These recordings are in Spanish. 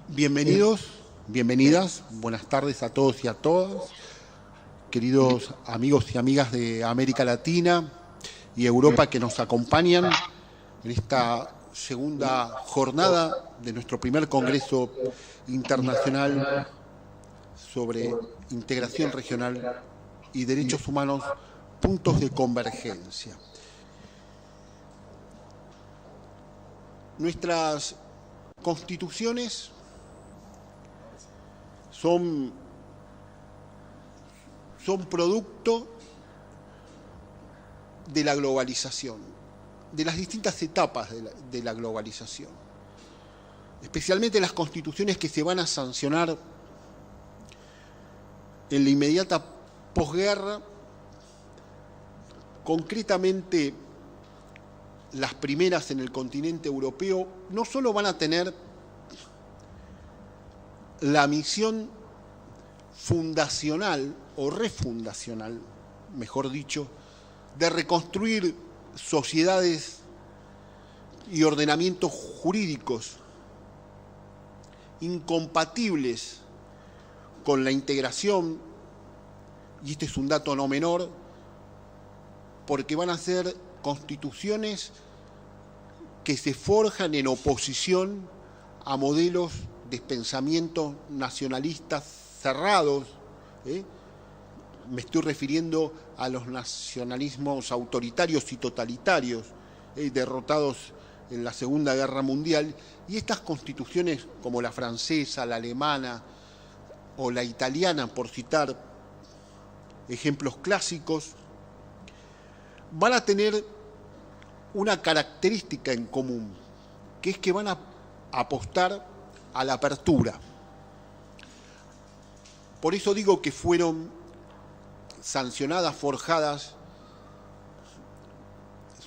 Bienvenidos, bienvenidas, buenas tardes a todos y a todas, queridos amigos y amigas de América Latina y Europa que nos acompañan en esta segunda jornada de nuestro primer Congreso Internacional sobre Integración Regional y Derechos Humanos, puntos de convergencia. Nuestras constituciones son producto de la globalización, de las distintas etapas de la globalización, especialmente las constituciones que se van a sancionar en la inmediata posguerra, concretamente las primeras en el continente europeo, no solo van a tener la misión fundacional o refundacional, mejor dicho, de reconstruir sociedades y ordenamientos jurídicos incompatibles con la integración, y este es un dato no menor, porque van a ser constituciones que se forjan en oposición a modelos de pensamientos nacionalistas cerrados. Me estoy refiriendo a los nacionalismos autoritarios y totalitarios, derrotados en la Segunda Guerra Mundial, y estas constituciones como la francesa, la alemana o la italiana, por citar ejemplos clásicos, van a tener una característica en común, que es que van a apostar a la apertura. Por eso digo que fueron sancionadas, forjadas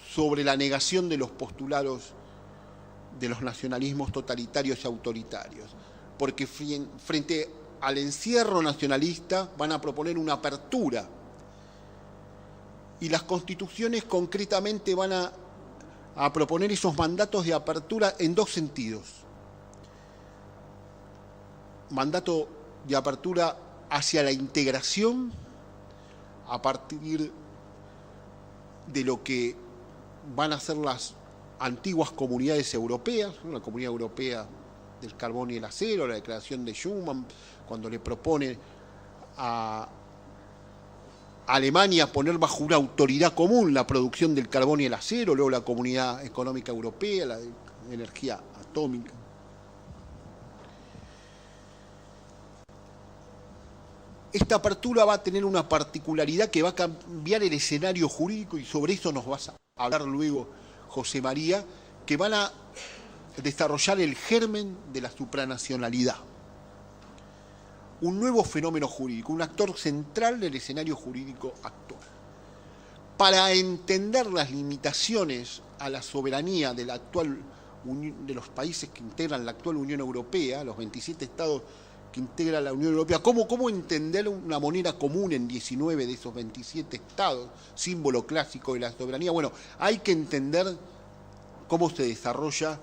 sobre la negación de los postulados de los nacionalismos totalitarios y autoritarios, porque frente al encierro nacionalista van a proponer una apertura, y las constituciones concretamente van a proponer esos mandatos de apertura en dos sentidos. Mandato de apertura hacia la integración a partir de lo que van a ser las antiguas comunidades europeas, la Comunidad Europea del Carbón y el Acero, la Declaración de Schuman, cuando le propone a Alemania poner bajo una autoridad común la producción del carbón y el acero, luego la Comunidad Económica Europea, la de energía atómica. Esta apertura va a tener una particularidad que va a cambiar el escenario jurídico, y sobre eso nos vas a hablar luego, José María, que van a desarrollar el germen de la supranacionalidad. Un nuevo fenómeno jurídico, un actor central del escenario jurídico actual. Para entender las limitaciones a la soberanía de los países que integran la actual Unión Europea, los 27 estados que integran la Unión Europea, cómo entender una moneda común en 19 de esos 27 estados, símbolo clásico de la soberanía. Bueno, hay que entender cómo se desarrolla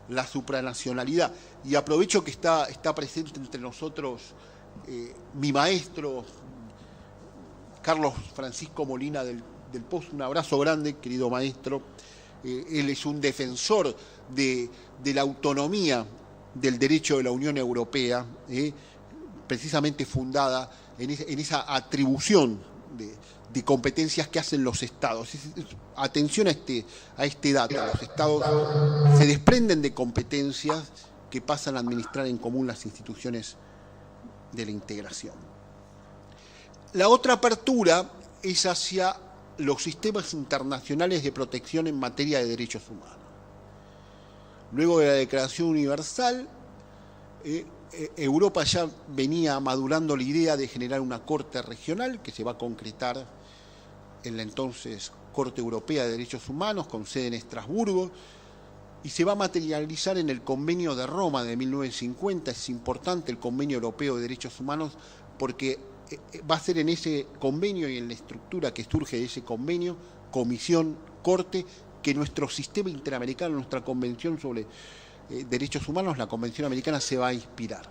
la supranacionalidad. Y aprovecho que está presente entre nosotros mi maestro, Carlos Francisco Molina del Pozo. Un abrazo grande, querido maestro. Él es un defensor de la autonomía del derecho de la Unión Europea, precisamente fundada en esa atribución de competencias que hacen los estados. Atención a este dato. Los estados se desprenden de competencias que pasan a administrar en común las instituciones de la integración. La otra apertura es hacia los sistemas internacionales de protección en materia de derechos humanos. Luego de la Declaración Universal, Europa ya venía madurando la idea de generar una corte regional que se va a concretar en la entonces Corte Europea de Derechos Humanos, con sede en Estrasburgo, y se va a materializar en el Convenio de Roma de 1950. Es importante el Convenio Europeo de Derechos Humanos porque va a ser en ese convenio y en la estructura que surge de ese convenio, comisión, corte, que nuestro sistema interamericano, nuestra Convención sobre derechos humanos, la Convención Americana se va a inspirar.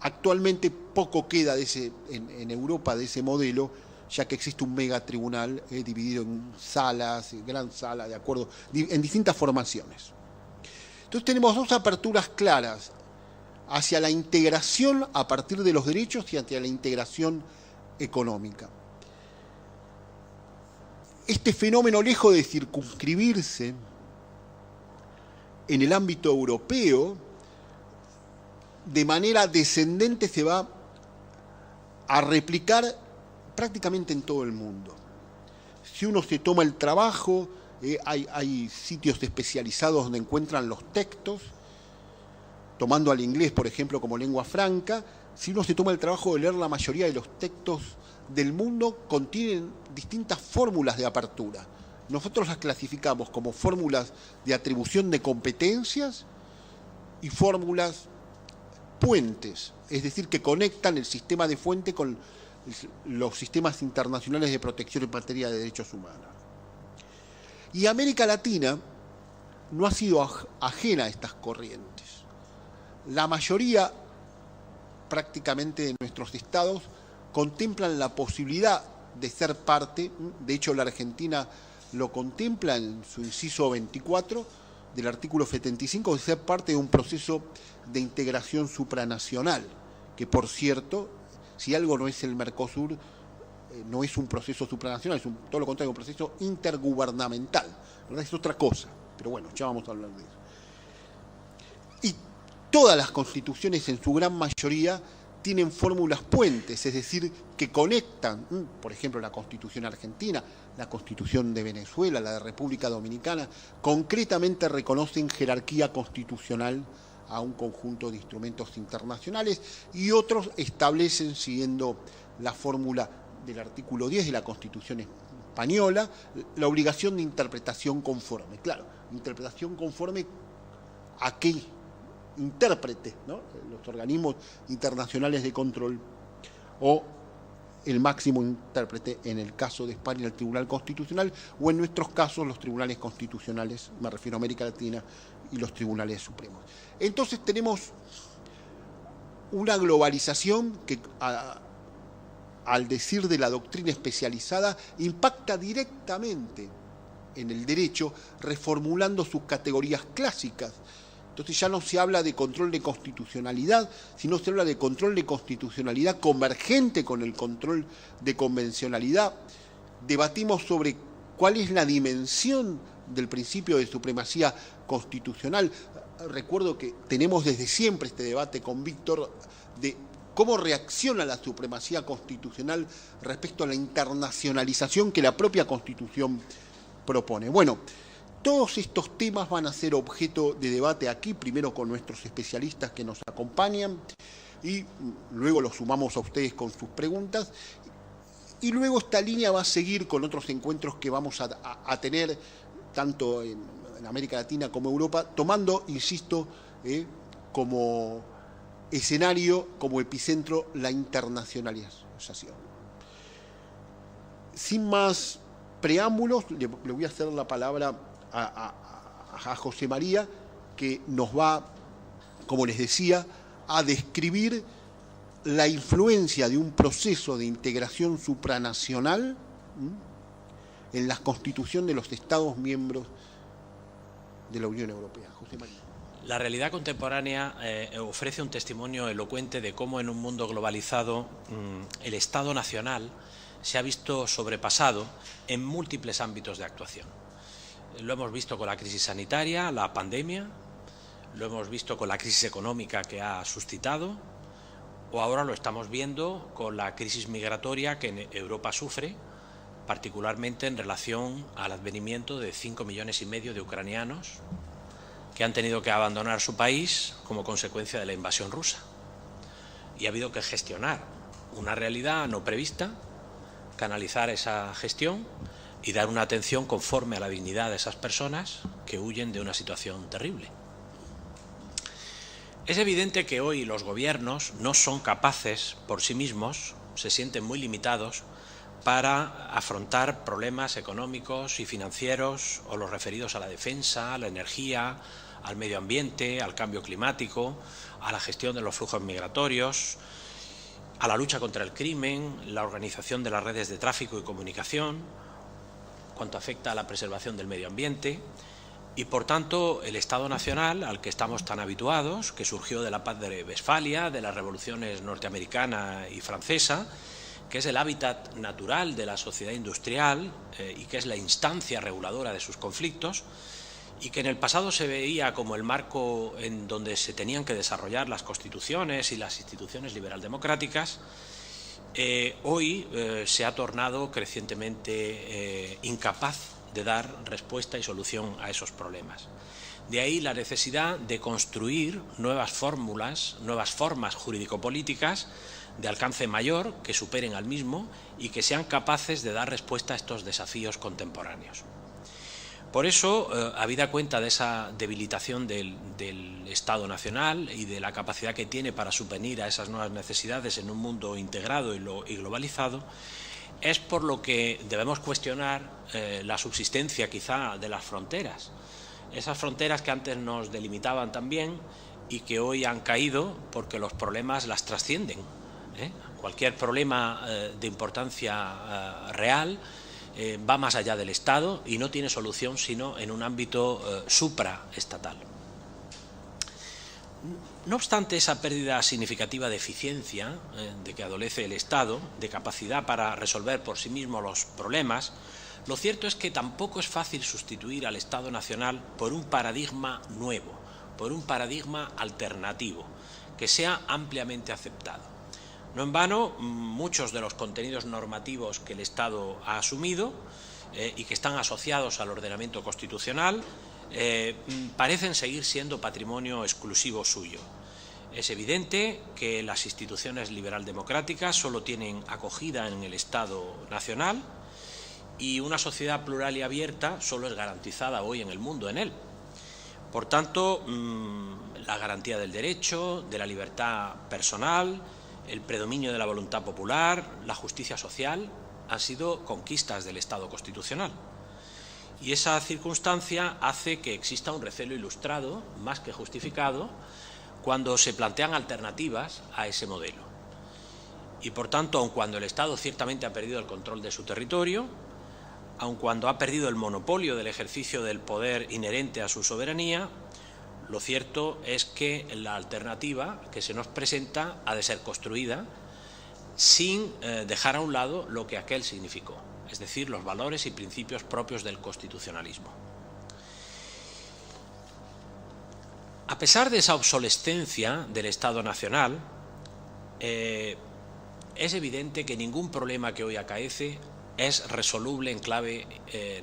Actualmente poco queda en Europa de ese modelo, ya que existe un megatribunal dividido en salas, gran sala, de acuerdo, en distintas formaciones. Entonces tenemos dos aperturas claras, hacia la integración a partir de los derechos y hacia la integración económica. Este fenómeno, lejos de circunscribirse en el ámbito europeo, de manera descendente se va a replicar prácticamente en todo el mundo. Si uno se toma el trabajo, hay sitios especializados donde encuentran los textos, tomando al inglés, por ejemplo, como lengua franca. Si uno se toma el trabajo de leer, la mayoría de los textos del mundo contienen distintas fórmulas de apertura. Nosotros las clasificamos como fórmulas de atribución de competencias y fórmulas puentes, es decir, que conectan el sistema de fuente con los sistemas internacionales de protección en materia de derechos humanos. Y América Latina no ha sido ajena a estas corrientes. La mayoría, prácticamente, de nuestros estados contemplan la posibilidad de ser parte, de hecho la Argentina lo contempla en su inciso 24 del artículo 75, de ser parte de un proceso de integración supranacional, que por cierto, si algo no es el Mercosur, no es un proceso supranacional, es todo lo contrario, un proceso intergubernamental, ¿verdad? Es otra cosa, pero bueno, ya vamos a hablar de eso. Y todas las constituciones, en su gran mayoría, tienen fórmulas puentes, es decir, que conectan, por ejemplo, la Constitución argentina, la Constitución de Venezuela, la de República Dominicana, concretamente reconocen jerarquía constitucional a un conjunto de instrumentos internacionales, y otros establecen, siguiendo la fórmula del artículo 10 de la Constitución española, la obligación de interpretación conforme. Claro, interpretación conforme a qué intérprete, ¿no? Los organismos internacionales de control o el máximo intérprete, en el caso de España el Tribunal Constitucional, o en nuestros casos los tribunales constitucionales, me refiero a América Latina, y los tribunales supremos. Entonces tenemos una globalización que, al decir de la doctrina especializada, impacta directamente en el derecho, reformulando sus categorías clásicas. Entonces ya no se habla de control de constitucionalidad, sino se habla de control de constitucionalidad convergente con el control de convencionalidad. Debatimos sobre cuál es la dimensión del principio de supremacía constitucional. Recuerdo que tenemos desde siempre este debate con Víctor de cómo reacciona la supremacía constitucional respecto a la internacionalización que la propia Constitución propone. Bueno, todos estos temas van a ser objeto de debate aquí, primero con nuestros especialistas que nos acompañan, y luego los sumamos a ustedes con sus preguntas, y luego esta línea va a seguir con otros encuentros que vamos a tener, tanto en América Latina como Europa, tomando, insisto, como escenario, como epicentro, la internacionalización. Sin más preámbulos, le voy a hacer la palabra a José María, que nos va, como les decía, a describir la influencia de un proceso de integración supranacional en la constitución de los Estados miembros de la Unión Europea. José María. La realidad contemporánea ofrece un testimonio elocuente de cómo en un mundo globalizado el Estado nacional se ha visto sobrepasado en múltiples ámbitos de actuación. Lo hemos visto con la crisis sanitaria, la pandemia, lo hemos visto con la crisis económica que ha suscitado, o ahora lo estamos viendo con la crisis migratoria que Europa sufre, particularmente en relación al advenimiento de 5,5 millones de ucranianos que han tenido que abandonar su país como consecuencia de la invasión rusa. Y ha habido que gestionar una realidad no prevista, canalizar esa gestión y dar una atención conforme a la dignidad de esas personas que huyen de una situación terrible. Es evidente que hoy los gobiernos no son capaces por sí mismos, se sienten muy limitados para afrontar problemas económicos y financieros o los referidos a la defensa, a la energía, al medio ambiente, al cambio climático, a la gestión de los flujos migratorios, a la lucha contra el crimen, la organización de las redes de tráfico y comunicación, cuanto afecta a la preservación del medio ambiente. Y, por tanto, el Estado Nacional, al que estamos tan habituados, que surgió de la Paz de Westfalia, de las revoluciones norteamericana y francesa, que es el hábitat natural de la sociedad industrial y que es la instancia reguladora de sus conflictos, y que en el pasado se veía como el marco en donde se tenían que desarrollar las constituciones y las instituciones liberal-democráticas, hoy se ha tornado crecientemente incapaz de dar respuesta y solución a esos problemas. De ahí la necesidad de construir nuevas fórmulas, nuevas formas jurídico-políticas de alcance mayor, que superen al mismo y que sean capaces de dar respuesta a estos desafíos contemporáneos. Por eso, habida cuenta de esa debilitación del Estado Nacional y de la capacidad que tiene para subvenir a esas nuevas necesidades en un mundo integrado y globalizado, es por lo que debemos cuestionar la subsistencia quizá de las fronteras. Esas fronteras que antes nos delimitaban también y que hoy han caído porque los problemas las trascienden. Cualquier problema de importancia real va más allá del Estado y no tiene solución sino en un ámbito supraestatal. No obstante esa pérdida significativa de eficiencia de que adolece el Estado, de capacidad para resolver por sí mismo los problemas, lo cierto es que tampoco es fácil sustituir al Estado Nacional por un paradigma nuevo, por un paradigma alternativo, que sea ampliamente aceptado. No en vano, muchos de los contenidos normativos que el Estado ha asumido y que están asociados al ordenamiento constitucional parecen seguir siendo patrimonio exclusivo suyo. Es evidente que las instituciones liberal-democráticas solo tienen acogida en el Estado Nacional y una sociedad plural y abierta solo es garantizada hoy en el mundo en él. Por tanto, la garantía del derecho, de la libertad personal, el predominio de la voluntad popular, la justicia social, han sido conquistas del Estado constitucional. Y esa circunstancia hace que exista un recelo ilustrado, más que justificado, cuando se plantean alternativas a ese modelo. Y, por tanto, aun cuando el Estado ciertamente ha perdido el control de su territorio, aun cuando ha perdido el monopolio del ejercicio del poder inherente a su soberanía, lo cierto es que la alternativa que se nos presenta ha de ser construida sin dejar a un lado lo que aquel significó, es decir, los valores y principios propios del constitucionalismo. A pesar de esa obsolescencia del Estado Nacional, es evidente que ningún problema que hoy acaece es resoluble en clave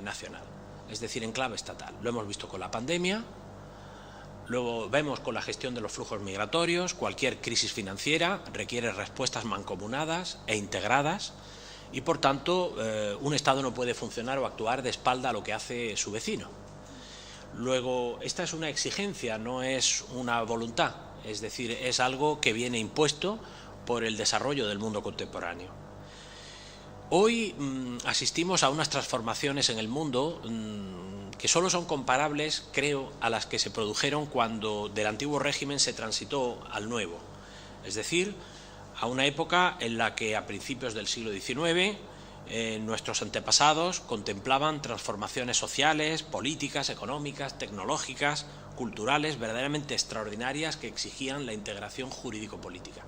nacional, es decir, en clave estatal. Lo hemos visto con la pandemia, lo vemos con la gestión de los flujos migratorios. Cualquier crisis financiera requiere respuestas mancomunadas e integradas y, por tanto, un Estado no puede funcionar o actuar de espalda a lo que hace su vecino. Luego, esta es una exigencia, no es una voluntad, es decir, es algo que viene impuesto por el desarrollo del mundo contemporáneo. Hoy asistimos a unas transformaciones en el mundo que solo son comparables, creo, a las que se produjeron cuando del antiguo régimen se transitó al nuevo. Es decir, a una época en la que a principios del siglo XIX nuestros antepasados contemplaban transformaciones sociales, políticas, económicas, tecnológicas, culturales, verdaderamente extraordinarias que exigían la integración jurídico-política.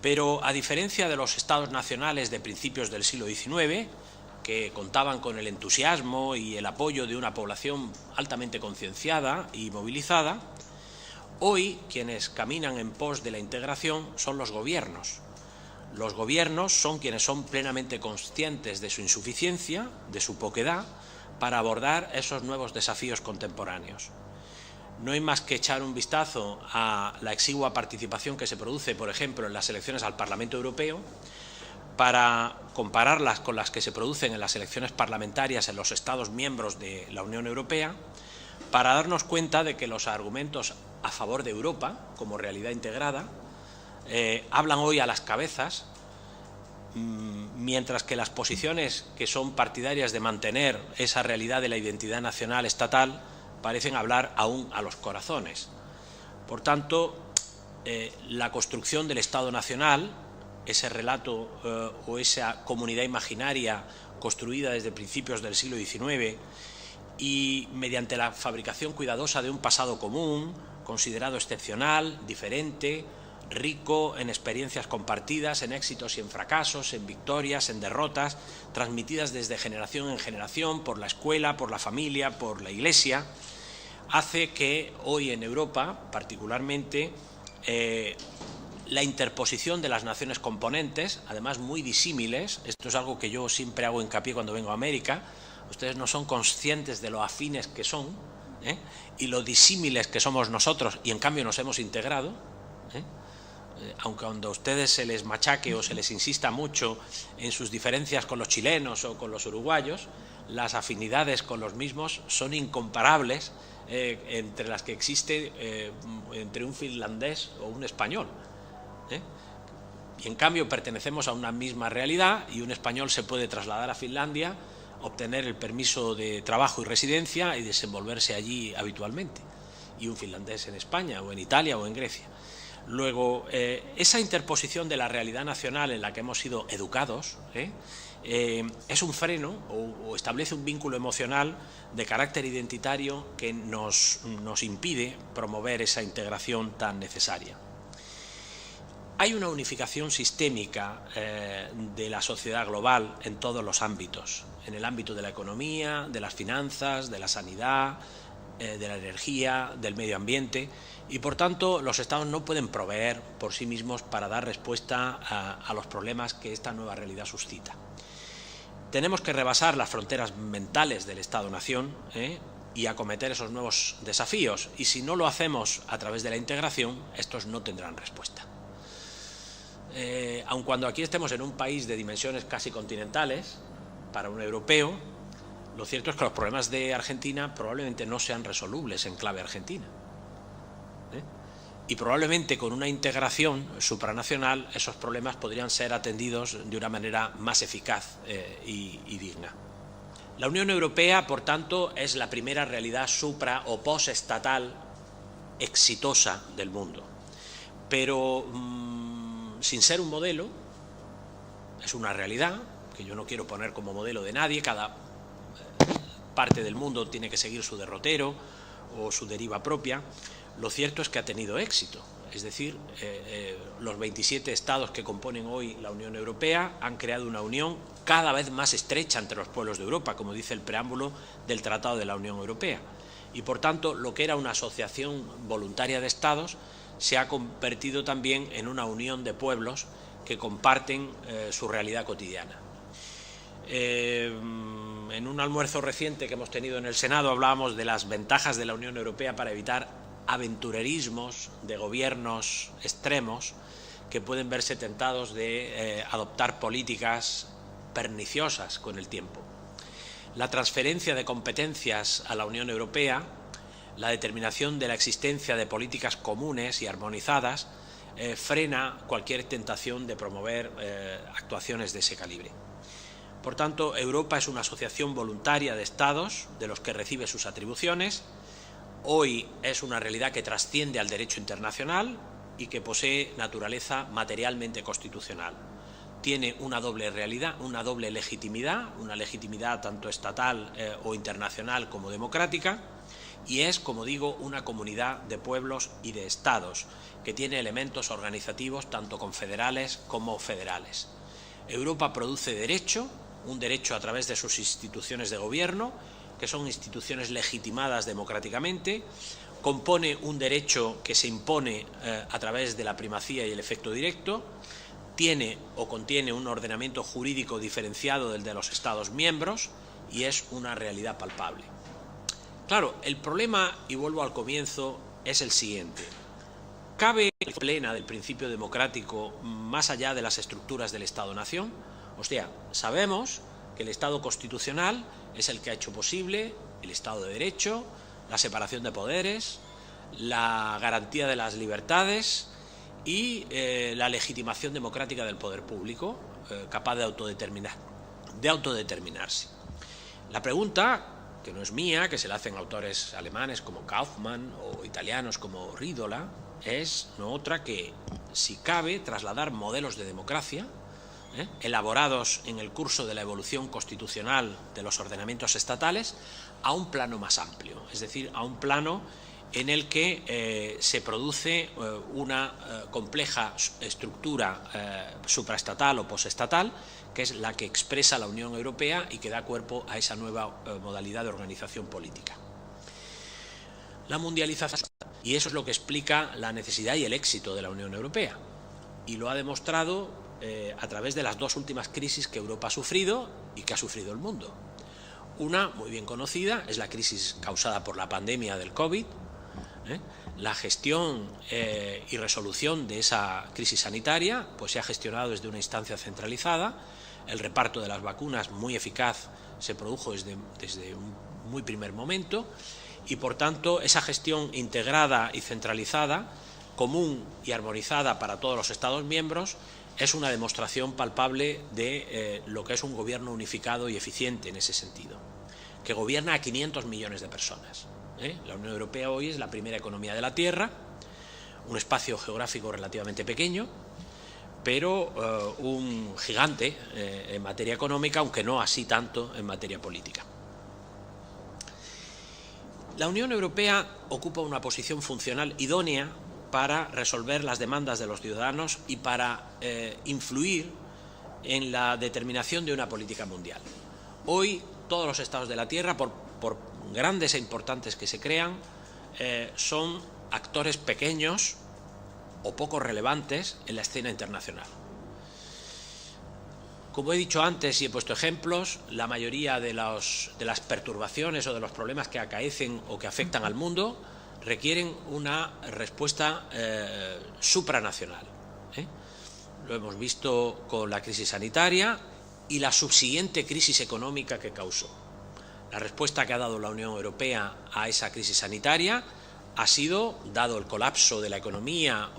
Pero, a diferencia de los estados nacionales de principios del siglo XIX, que contaban con el entusiasmo y el apoyo de una población altamente concienciada y movilizada, hoy quienes caminan en pos de la integración son los gobiernos. Los gobiernos son quienes son plenamente conscientes de su insuficiencia, de su poquedad, para abordar esos nuevos desafíos contemporáneos. No hay más que echar un vistazo a la exigua participación que se produce, por ejemplo, en las elecciones al Parlamento Europeo, para compararlas con las que se producen en las elecciones parlamentarias en los Estados miembros de la Unión Europea, para darnos cuenta de que los argumentos a favor de Europa, como realidad integrada, hablan hoy a las cabezas, mientras que las posiciones que son partidarias de mantener esa realidad de la identidad nacional estatal parecen hablar aún a los corazones. Por tanto, la construcción del Estado Nacional, ese relato o esa comunidad imaginaria construida desde principios del siglo XIX y mediante la fabricación cuidadosa de un pasado común, considerado excepcional, diferente, rico en experiencias compartidas, en éxitos y en fracasos, en victorias, en derrotas, transmitidas desde generación en generación por la escuela, por la familia, por la Iglesia, hace que hoy en Europa, particularmente, la interposición de las naciones componentes, además muy disímiles, esto es algo que yo siempre hago hincapié cuando vengo a América, ustedes no son conscientes de lo afines que son, y lo disímiles que somos nosotros, y en cambio nos hemos integrado, aunque cuando a ustedes se les machaque o se les insista mucho en sus diferencias con los chilenos o con los uruguayos, las afinidades con los mismos son incomparables entre las que existe entre un finlandés o un español. Y en cambio pertenecemos a una misma realidad y un español se puede trasladar a Finlandia, obtener el permiso de trabajo y residencia y desenvolverse allí habitualmente, y un finlandés en España o en Italia o en Grecia. Luego, esa interposición de la realidad nacional en la que hemos sido educados es un freno o establece un vínculo emocional de carácter identitario que nos impide promover esa integración tan necesaria. Hay una unificación sistémica de la sociedad global en todos los ámbitos, en el ámbito de la economía, de las finanzas, de la sanidad, de la energía, del medio ambiente, y por tanto los Estados no pueden proveer por sí mismos para dar respuesta a los problemas que esta nueva realidad suscita. Tenemos que rebasar las fronteras mentales del Estado-Nación y acometer esos nuevos desafíos, y si no lo hacemos a través de la integración, estos no tendrán respuesta. Aun cuando aquí estemos en un país de dimensiones casi continentales, para un europeo, lo cierto es que los problemas de Argentina probablemente no sean resolubles en clave argentina. Y probablemente con una integración supranacional esos problemas podrían ser atendidos de una manera más eficaz y digna. La Unión Europea, por tanto, es la primera realidad supra o postestatal exitosa del mundo. Pero sin ser un modelo, es una realidad que yo no quiero poner como modelo de nadie. Cada parte del mundo tiene que seguir su derrotero o su deriva propia. Lo cierto es que ha tenido éxito, es decir, los 27 estados que componen hoy la Unión Europea han creado una unión cada vez más estrecha entre los pueblos de Europa, como dice el preámbulo del Tratado de la Unión Europea. Y por tanto, lo que era una asociación voluntaria de estados se ha convertido también en una unión de pueblos que comparten su realidad cotidiana. En un almuerzo reciente que hemos tenido en el Senado hablábamos de las ventajas de la Unión Europea para evitar aventurerismos de gobiernos extremos que pueden verse tentados de adoptar políticas perniciosas con el tiempo. La transferencia de competencias a la Unión Europea, la determinación de la existencia de políticas comunes y armonizadas frena cualquier tentación de promover actuaciones de ese calibre. Por tanto, Europa es una asociación voluntaria de estados de los que recibe sus atribuciones. Hoy es una realidad que trasciende al derecho internacional y que posee naturaleza materialmente constitucional. Tiene una doble realidad, una doble legitimidad, una legitimidad tanto estatal o internacional como democrática, y es, como digo, una comunidad de pueblos y de estados que tiene elementos organizativos tanto confederales como federales. Europa produce derecho, un derecho a través de sus instituciones de gobierno, que son instituciones legitimadas democráticamente, compone un derecho que se impone a través de la primacía y el efecto directo, tiene o contiene un ordenamiento jurídico diferenciado del de los Estados miembros y es una realidad palpable. Claro, el problema, y vuelvo al comienzo, es el siguiente. ¿Cabe la plena del principio democrático más allá de las estructuras del Estado-Nación? O sea, sabemos que el Estado constitucional es el que ha hecho posible el Estado de Derecho, la separación de poderes, la garantía de las libertades y la legitimación democrática del poder público, capaz de autodeterminarse. La pregunta que no es mía, que se la hacen autores alemanes como Kaufmann o italianos como Ridola, es no otra que, si cabe, trasladar modelos de democracia elaborados en el curso de la evolución constitucional de los ordenamientos estatales a un plano más amplio, es decir, a un plano en el que se produce una compleja estructura supraestatal o posestatal, que es la que expresa la Unión Europea y que da cuerpo a esa nueva modalidad de organización política. La mundialización, y eso es lo que explica la necesidad y el éxito de la Unión Europea, y lo ha demostrado a través de las dos últimas crisis que Europa ha sufrido y que ha sufrido el mundo. Una, muy bien conocida, es la crisis causada por la pandemia del COVID. La gestión y resolución de esa crisis sanitaria pues se ha gestionado desde una instancia centralizada. El reparto de las vacunas, muy eficaz, se produjo desde un muy primer momento, y por tanto esa gestión integrada y centralizada, común y armonizada para todos los Estados miembros, es una demostración palpable de lo que es un gobierno unificado y eficiente en ese sentido, que gobierna a 500 millones de personas. La Unión Europea hoy es la primera economía de la Tierra, un espacio geográfico relativamente pequeño, pero un gigante en materia económica, aunque no así tanto en materia política. La Unión Europea ocupa una posición funcional idónea para resolver las demandas de los ciudadanos y para influir en la determinación de una política mundial. Hoy todos los estados de la Tierra, por grandes e importantes que se crean, son actores pequeños o poco relevantes en la escena internacional. Como he dicho antes y he puesto ejemplos, la mayoría de las perturbaciones o de los problemas que acaecen o que afectan al mundo requieren una respuesta supranacional. Lo hemos visto con la crisis sanitaria y la subsiguiente crisis económica que causó. La respuesta que ha dado la Unión Europea a esa crisis sanitaria ha sido, dado el colapso de la economía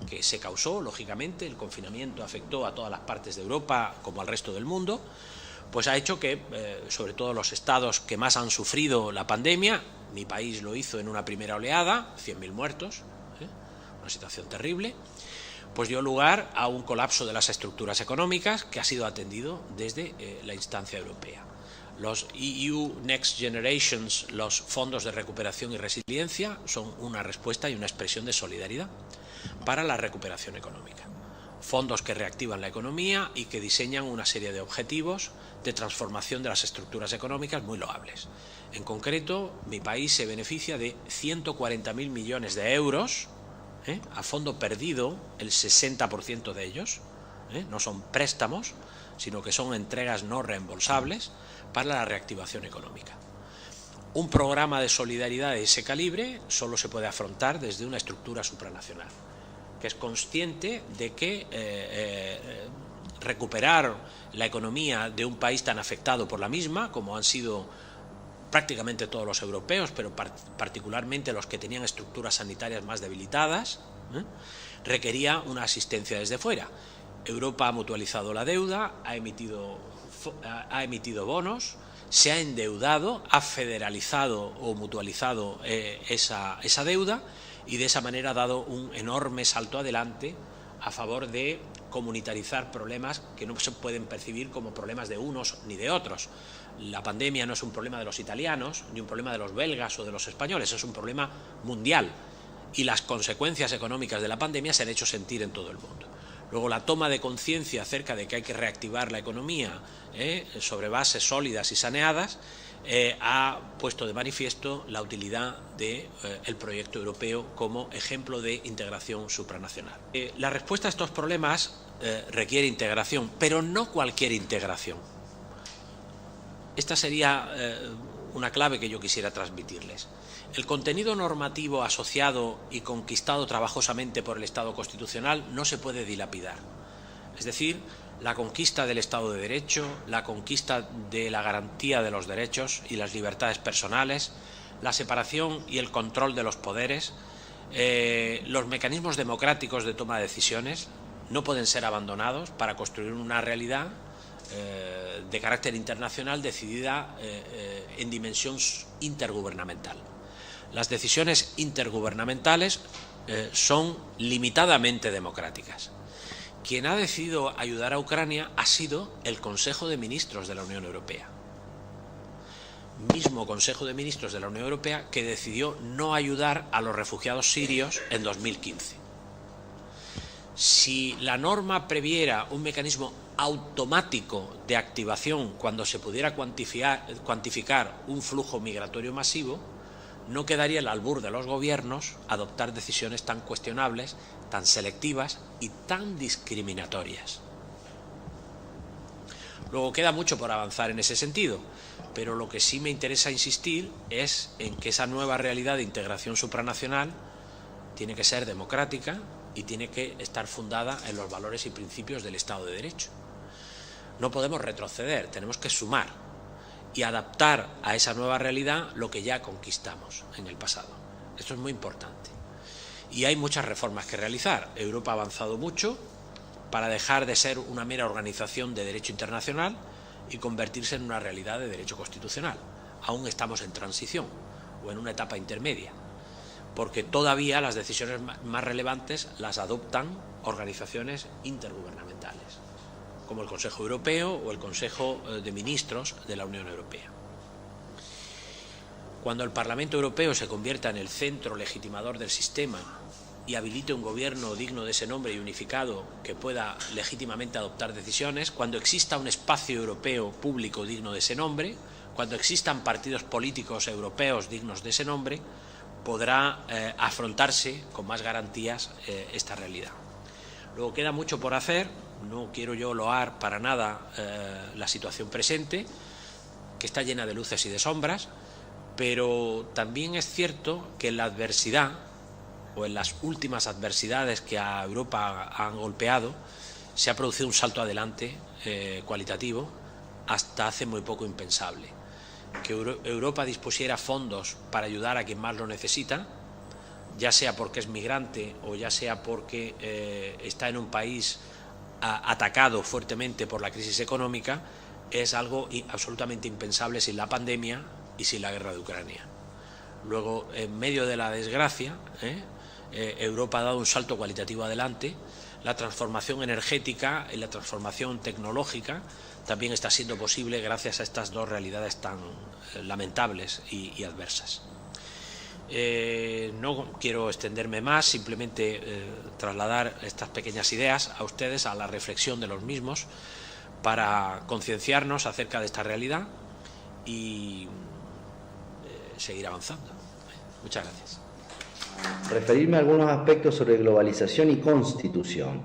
que se causó, lógicamente, el confinamiento afectó a todas las partes de Europa como al resto del mundo, pues ha hecho que, sobre todo los estados que más han sufrido la pandemia, mi país lo hizo en una primera oleada, 100.000 muertos, una situación terrible, pues dio lugar a un colapso de las estructuras económicas que ha sido atendido desde la instancia europea. Los EU Next Generations, los fondos de recuperación y resiliencia, son una respuesta y una expresión de solidaridad para la recuperación económica. Fondos que reactivan la economía y que diseñan una serie de objetivos de transformación de las estructuras económicas muy loables. En concreto, mi país se beneficia de 140.000 millones de euros, a fondo perdido, el 60% de ellos, no son préstamos, sino que son entregas no reembolsables para la reactivación económica. Un programa de solidaridad de ese calibre solo se puede afrontar desde una estructura supranacional, que es consciente de que recuperar la economía de un país tan afectado por la misma, como han sido prácticamente todos los europeos, pero particularmente los que tenían estructuras sanitarias más debilitadas, requería una asistencia desde fuera. Europa ha mutualizado la deuda, ha emitido bonos, se ha endeudado, ha federalizado o mutualizado esa deuda, y de esa manera ha dado un enorme salto adelante a favor de comunitarizar problemas que no se pueden percibir como problemas de unos ni de otros. La pandemia no es un problema de los italianos, ni un problema de los belgas o de los españoles, es un problema mundial, y las consecuencias económicas de la pandemia se han hecho sentir en todo el mundo. Luego, la toma de conciencia acerca de que hay que reactivar la economía sobre bases sólidas y saneadas ha puesto de manifiesto la utilidad del proyecto europeo como ejemplo de integración supranacional. La respuesta a estos problemas requiere integración, pero no cualquier integración. Esta sería una clave que yo quisiera transmitirles. El contenido normativo asociado y conquistado trabajosamente por el Estado constitucional no se puede dilapidar. Es decir, la conquista del Estado de Derecho, la conquista de la garantía de los derechos y las libertades personales, la separación y el control de los poderes, los mecanismos democráticos de toma de decisiones no pueden ser abandonados para construir una realidad de carácter internacional decidida en dimensión intergubernamental. Las decisiones intergubernamentales son limitadamente democráticas. Quien ha decidido ayudar a Ucrania ha sido el Consejo de Ministros de la Unión Europea. Mismo Consejo de Ministros de la Unión Europea que decidió no ayudar a los refugiados sirios en 2015. Si la norma previera un mecanismo automático de activación cuando se pudiera cuantificar un flujo migratorio masivo, no quedaría el albur de los gobiernos adoptar decisiones tan cuestionables, tan selectivas y tan discriminatorias. Luego queda mucho por avanzar en ese sentido, pero lo que sí me interesa insistir es en que esa nueva realidad de integración supranacional tiene que ser democrática y tiene que estar fundada en los valores y principios del Estado de Derecho. No podemos retroceder, tenemos que sumar y adaptar a esa nueva realidad lo que ya conquistamos en el pasado. Esto es muy importante. Y hay muchas reformas que realizar. Europa ha avanzado mucho para dejar de ser una mera organización de derecho internacional y convertirse en una realidad de derecho constitucional. Aún estamos en transición o en una etapa intermedia, porque todavía las decisiones más relevantes las adoptan organizaciones intergubernamentales, como el Consejo Europeo o el Consejo de Ministros de la Unión Europea. Cuando el Parlamento Europeo se convierta en el centro legitimador del sistema y habilite un gobierno digno de ese nombre y unificado que pueda legítimamente adoptar decisiones, cuando exista un espacio europeo público digno de ese nombre, cuando existan partidos políticos europeos dignos de ese nombre, podrá afrontarse con más garantías esta realidad. Luego queda mucho por hacer. No quiero yo loar para nada la situación presente, que está llena de luces y de sombras, pero también es cierto que en la adversidad, o en las últimas adversidades que a Europa han golpeado, se ha producido un salto adelante cualitativo hasta hace muy poco impensable. Que Europa dispusiera fondos para ayudar a quien más lo necesita, ya sea porque es migrante o ya sea porque está en un país atacado fuertemente por la crisis económica, es algo absolutamente impensable sin la pandemia y sin la guerra de Ucrania. Luego, en medio de la desgracia, Europa ha dado un salto cualitativo adelante. La transformación energética y la transformación tecnológica también está siendo posible gracias a estas dos realidades tan lamentables y adversas. No quiero extenderme más, simplemente trasladar estas pequeñas ideas a ustedes, a la reflexión de los mismos, para concienciarnos acerca de esta realidad y seguir avanzando. Muchas gracias. Referirme a algunos aspectos sobre globalización y constitución.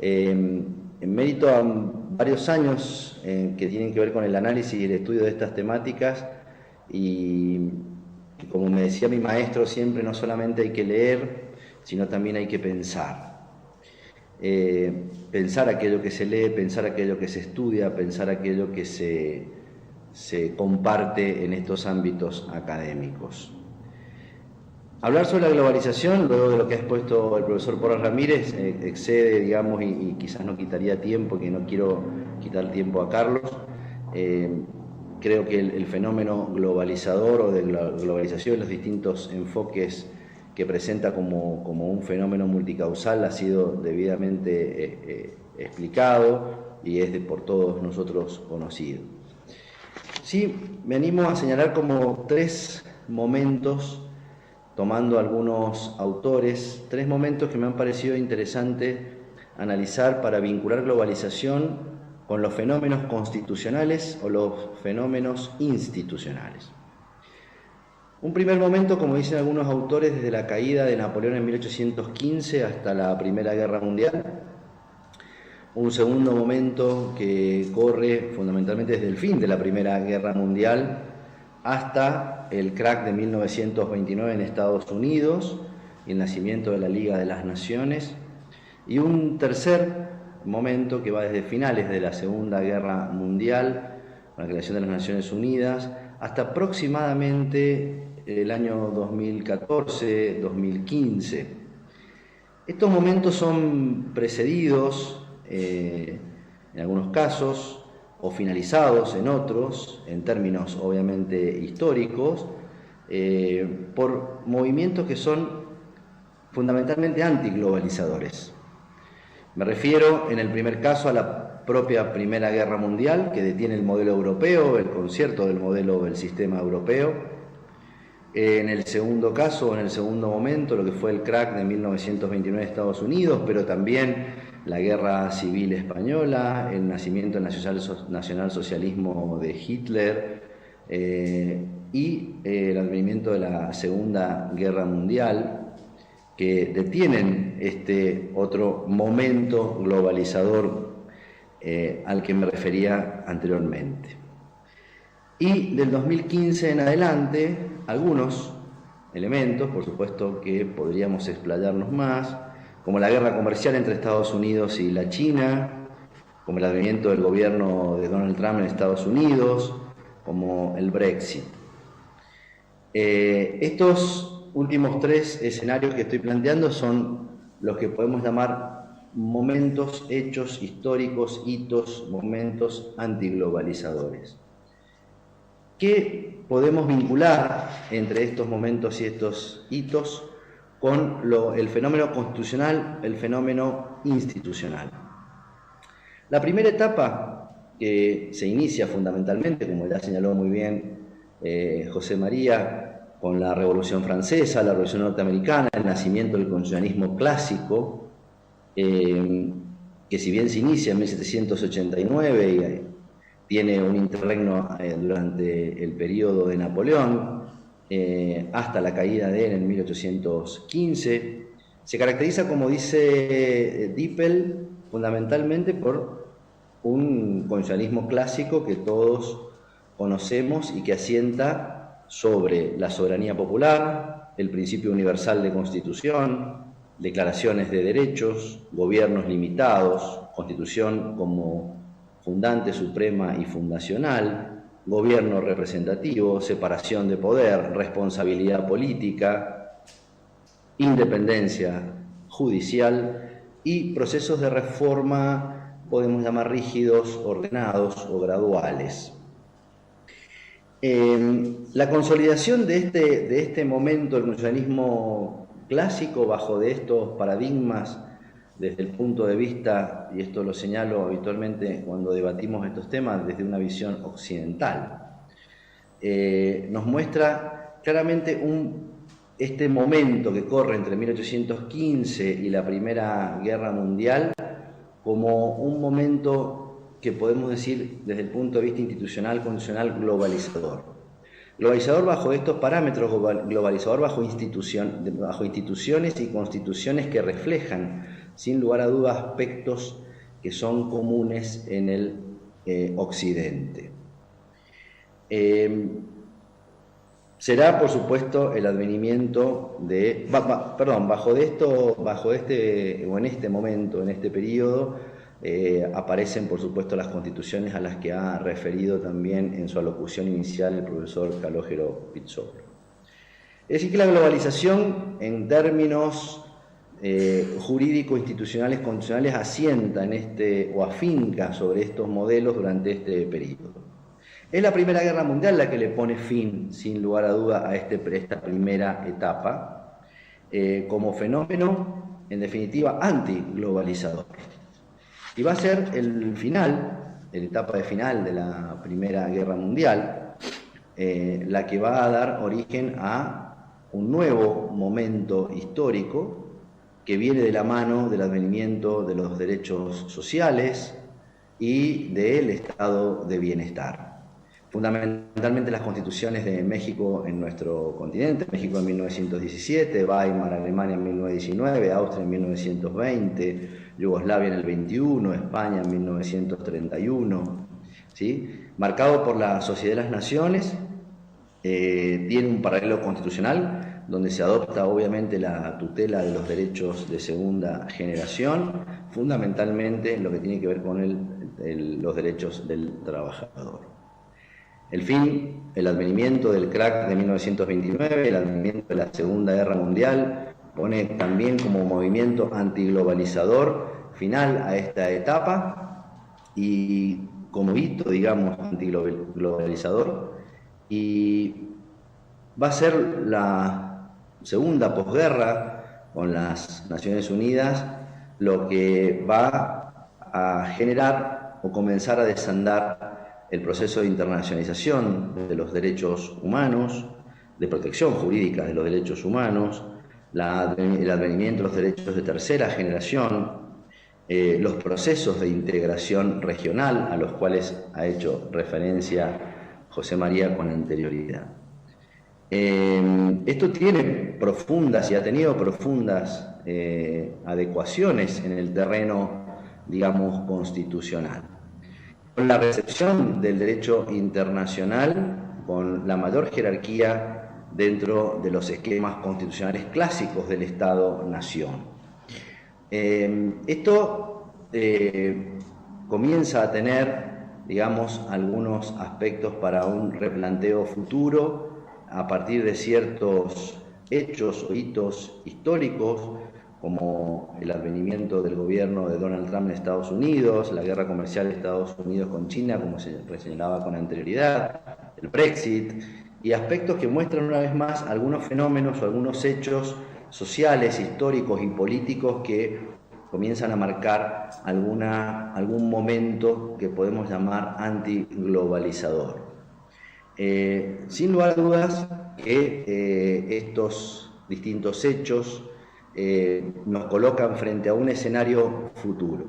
En mérito a varios años que tienen que ver con el análisis y el estudio de estas temáticas, y como me decía mi maestro siempre, no solamente hay que leer, sino también hay que pensar. Pensar aquello que se lee, pensar aquello que se estudia, pensar aquello que se comparte en estos ámbitos académicos. Hablar sobre la globalización, luego de lo que ha expuesto el profesor Porras Ramírez, excede, digamos, y quizás no quitaría tiempo, que no quiero quitar tiempo a Carlos. Creo que el fenómeno globalizador o de la globalización, los distintos enfoques que presenta como un fenómeno multicausal ha sido debidamente explicado y es por todos nosotros conocido. Sí, me animo a señalar como tres momentos, tomando algunos autores, tres momentos que me han parecido interesante analizar para vincular globalización con los fenómenos constitucionales o los fenómenos institucionales. Un primer momento, como dicen algunos autores, desde la caída de Napoleón en 1815 hasta la Primera Guerra Mundial. Un segundo momento que corre fundamentalmente desde el fin de la Primera Guerra Mundial hasta el crack de 1929 en Estados Unidos y el nacimiento de la Liga de las Naciones. Y un tercer momento que va desde finales de la Segunda Guerra Mundial, con la creación de las Naciones Unidas, hasta aproximadamente el año 2014-2015. Estos momentos son precedidos en algunos casos, o finalizados en otros, en términos obviamente históricos, por movimientos que son fundamentalmente antiglobalizadores. Me refiero en el primer caso a la propia Primera Guerra Mundial, que detiene el modelo europeo, el concierto del modelo del sistema europeo. En el segundo caso, en el segundo momento, lo que fue el crack de 1929 de Estados Unidos, pero también la Guerra Civil Española, el nacimiento del nacionalsocialismo de Hitler y el advenimiento de la Segunda Guerra Mundial, que detienen este otro momento globalizador al que me refería anteriormente. Y del 2015 en adelante, algunos elementos, por supuesto que podríamos explayarnos más, como la guerra comercial entre Estados Unidos y la China, como el advenimiento del gobierno de Donald Trump en Estados Unidos, como el Brexit. Estos últimos tres escenarios que estoy planteando son los que podemos llamar momentos, hechos históricos, hitos, momentos antiglobalizadores. ¿Qué podemos vincular entre estos momentos y estos hitos con el fenómeno constitucional, el fenómeno institucional? La primera etapa, que se inicia fundamentalmente, como ya señaló muy bien José María, con la Revolución Francesa, la Revolución Norteamericana, el nacimiento del constitucionalismo clásico, que si bien se inicia en 1789 y tiene un interregno durante el periodo de Napoleón, hasta la caída de él en 1815, se caracteriza, como dice Dippel, fundamentalmente por un constitucionalismo clásico que todos conocemos y que asienta sobre la soberanía popular, el principio universal de constitución, declaraciones de derechos, gobiernos limitados, constitución como fundante suprema y fundacional, gobierno representativo, separación de poder, responsabilidad política, independencia judicial y procesos de reforma, podemos llamar rígidos, ordenados o graduales. La consolidación de este momento del constitucionalismo clásico bajo de estos paradigmas desde el punto de vista, y esto lo señalo habitualmente cuando debatimos estos temas, desde una visión occidental, nos muestra claramente este momento que corre entre 1815 y la Primera Guerra Mundial como un momento que podemos decir desde el punto de vista institucional, constitucional, globalizador. Globalizador bajo estos parámetros, globalizador bajo instituciones y constituciones que reflejan, sin lugar a dudas, aspectos que son comunes en el Occidente. Será, por supuesto, el advenimiento de... en este momento, en este periodo, aparecen, por supuesto, las constituciones a las que ha referido también en su alocución inicial el profesor Calogero Pizzolo. Es decir, que la globalización, en términos jurídicos, institucionales, constitucionales, asienta o afinca sobre estos modelos durante este periodo. Es la Primera Guerra Mundial la que le pone fin, sin lugar a duda, a esta primera etapa, como fenómeno, en definitiva, antiglobalizador. Y va a ser la etapa de final de la Primera Guerra Mundial, la que va a dar origen a un nuevo momento histórico que viene de la mano del advenimiento de los derechos sociales y del estado de bienestar. Fundamentalmente las constituciones de México en nuestro continente, México en 1917, Weimar, Alemania en 1919, Austria en 1920, Yugoslavia en el 21, España en 1931, ¿sí? Marcado por la Sociedad de las Naciones, tiene un paralelo constitucional donde se adopta obviamente la tutela de los derechos de segunda generación, fundamentalmente lo que tiene que ver con los derechos del trabajador. El advenimiento del crack de 1929, el advenimiento de la Segunda Guerra Mundial, pone también como movimiento antiglobalizador final a esta etapa y como hito, digamos, antiglobalizador, y va a ser la segunda posguerra con las Naciones Unidas lo que va a generar o comenzar a desandar el proceso de internacionalización de los derechos humanos, de protección jurídica de los derechos humanos, el advenimiento de los derechos de tercera generación, los procesos de integración regional a los cuales ha hecho referencia José María con anterioridad. Esto tiene profundas y ha tenido profundas adecuaciones en el terreno, digamos, constitucional. Con la recepción del derecho internacional, con la mayor jerarquía dentro de los esquemas constitucionales clásicos del Estado-Nación. Esto comienza a tener, digamos, algunos aspectos para un replanteo futuro a partir de ciertos hechos o hitos históricos, como el advenimiento del gobierno de Donald Trump en Estados Unidos, la guerra comercial de Estados Unidos con China, como se señalaba con anterioridad, el Brexit, y aspectos que muestran una vez más algunos fenómenos o algunos hechos sociales, históricos y políticos que comienzan a marcar algún momento que podemos llamar antiglobalizador. Sin lugar a dudas que estos distintos hechos nos colocan frente a un escenario futuro.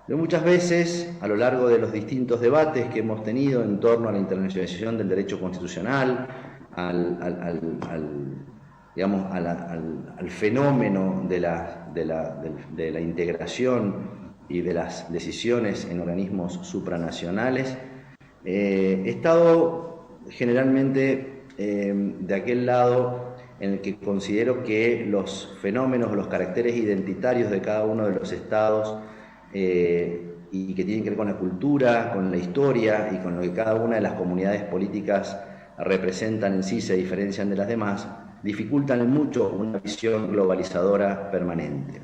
Pero muchas veces, a lo largo de los distintos debates que hemos tenido en torno a la internacionalización del derecho constitucional, al fenómeno de la integración y de las decisiones en organismos supranacionales, he estado generalmente de aquel lado en el que considero que los fenómenos, los caracteres identitarios de cada uno de los estados y que tienen que ver con la cultura, con la historia y con lo que cada una de las comunidades políticas representan en sí, se diferencian de las demás, dificultan en mucho una visión globalizadora permanente.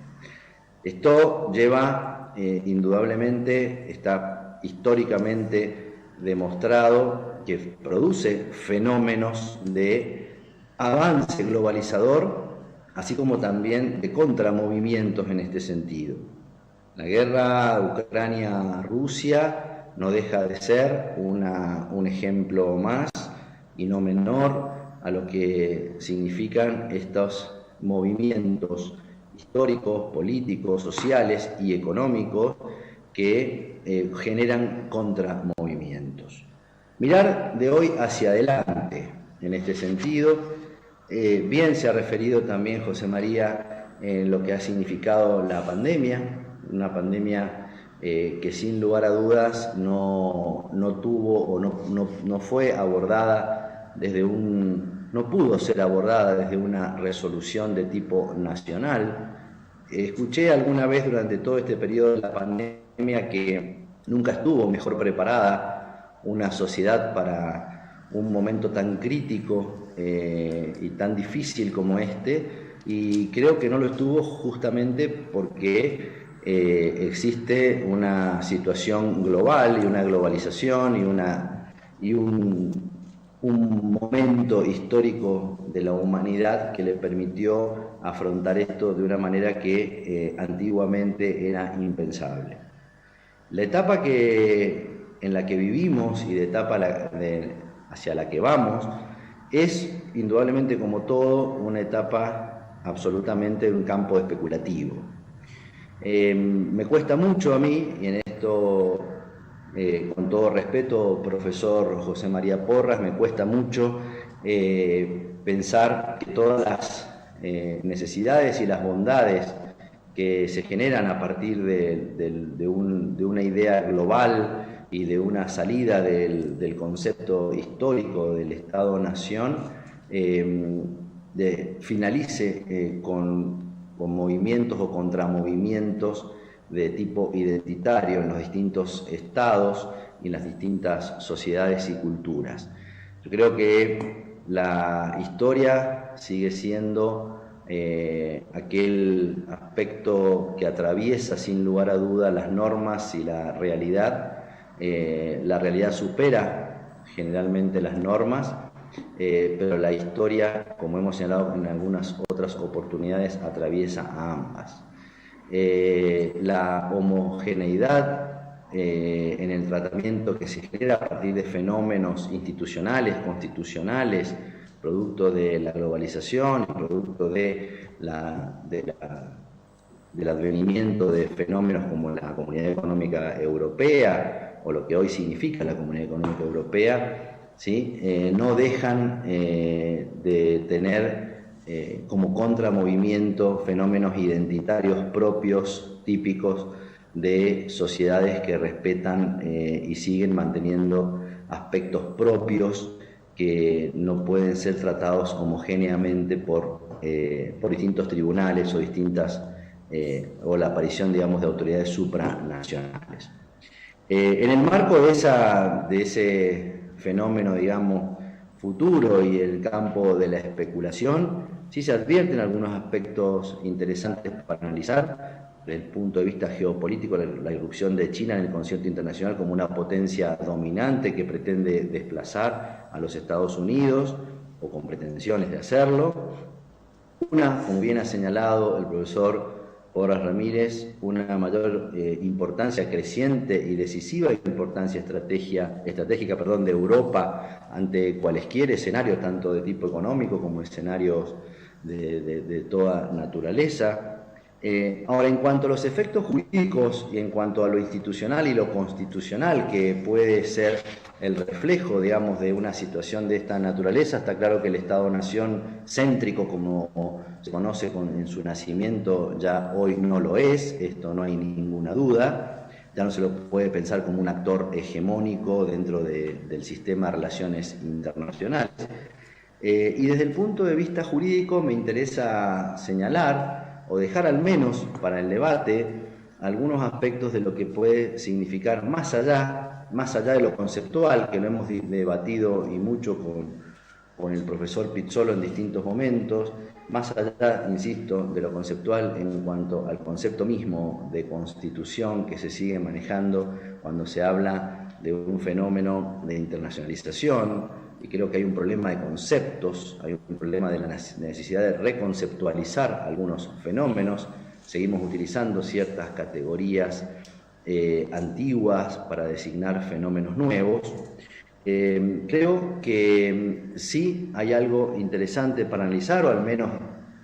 Esto lleva, indudablemente, está históricamente demostrado que produce fenómenos de avance globalizador, así como también de contramovimientos en este sentido. La guerra Ucrania-Rusia no deja de ser un ejemplo más y no menor a lo que significan estos movimientos históricos, políticos, sociales y económicos que generan contramovimientos. Mirar de hoy hacia adelante en este sentido. Bien se ha referido también José María en lo que ha significado la pandemia, una pandemia que sin lugar a dudas no tuvo o no fue abordada no pudo ser abordada desde una resolución de tipo nacional. Escuché alguna vez durante todo este periodo de la pandemia que nunca estuvo mejor preparada una sociedad para un momento tan crítico y tan difícil como este, y creo que no lo estuvo justamente porque existe una situación global y una globalización y un momento histórico de la humanidad que le permitió afrontar esto de una manera que antiguamente era impensable. La etapa en la que vivimos y de etapa hacia la que vamos es indudablemente, como todo, una etapa absolutamente de un campo especulativo. Me cuesta mucho a mí, y en esto, con todo respeto, profesor José María Porras, me cuesta mucho pensar que todas las necesidades y las bondades que se generan a partir de una idea global y de una salida del concepto histórico del Estado-Nación finalice con movimientos o contramovimientos de tipo identitario en los distintos estados y en las distintas sociedades y culturas. Yo creo que la historia sigue siendo aquel aspecto que atraviesa sin lugar a duda las normas y la realidad. La realidad supera generalmente las normas, pero la historia, como hemos señalado en algunas otras oportunidades, atraviesa a ambas. La homogeneidad en el tratamiento que se genera a partir de fenómenos institucionales, constitucionales, producto de la globalización, producto del advenimiento de fenómenos como la Comunidad Económica Europea o lo que hoy significa la Comunidad Económica Europea, ¿sí? No dejan de tener como contramovimiento fenómenos identitarios propios, típicos de sociedades que respetan y siguen manteniendo aspectos propios que no pueden ser tratados homogéneamente por distintos tribunales o o la aparición, digamos, de autoridades supranacionales. En el marco de ese fenómeno, digamos, futuro y el campo de la especulación, sí se advierten algunos aspectos interesantes para analizar. Desde el punto de vista geopolítico, la irrupción de China en el concierto internacional como una potencia dominante que pretende desplazar a los Estados Unidos, o con pretensiones de hacerlo. Una, como bien ha señalado el profesor Porras Ramírez, una mayor importancia creciente y decisiva importancia estratégica de Europa ante cualesquier escenario, tanto de tipo económico como escenarios de toda naturaleza. Ahora, en cuanto a los efectos jurídicos y en cuanto a lo institucional y lo constitucional, que puede ser el reflejo, digamos, de una situación de esta naturaleza, está claro que el Estado-Nación céntrico, como se conoce en su nacimiento, ya hoy no lo es, esto no hay ninguna duda, ya no se lo puede pensar como un actor hegemónico dentro del sistema de relaciones internacionales. Y desde el punto de vista jurídico me interesa señalar o dejar al menos para el debate algunos aspectos de lo que puede significar más allá de lo conceptual, que lo hemos debatido y mucho con el profesor Pizzolo en distintos momentos, más allá, insisto, de lo conceptual en cuanto al concepto mismo de constitución que se sigue manejando cuando se habla de un fenómeno de internacionalización. Y creo que hay un problema de conceptos, hay un problema de la necesidad de reconceptualizar algunos fenómenos. Seguimos utilizando ciertas categorías antiguas para designar fenómenos nuevos. Creo que sí hay algo interesante para analizar, o al menos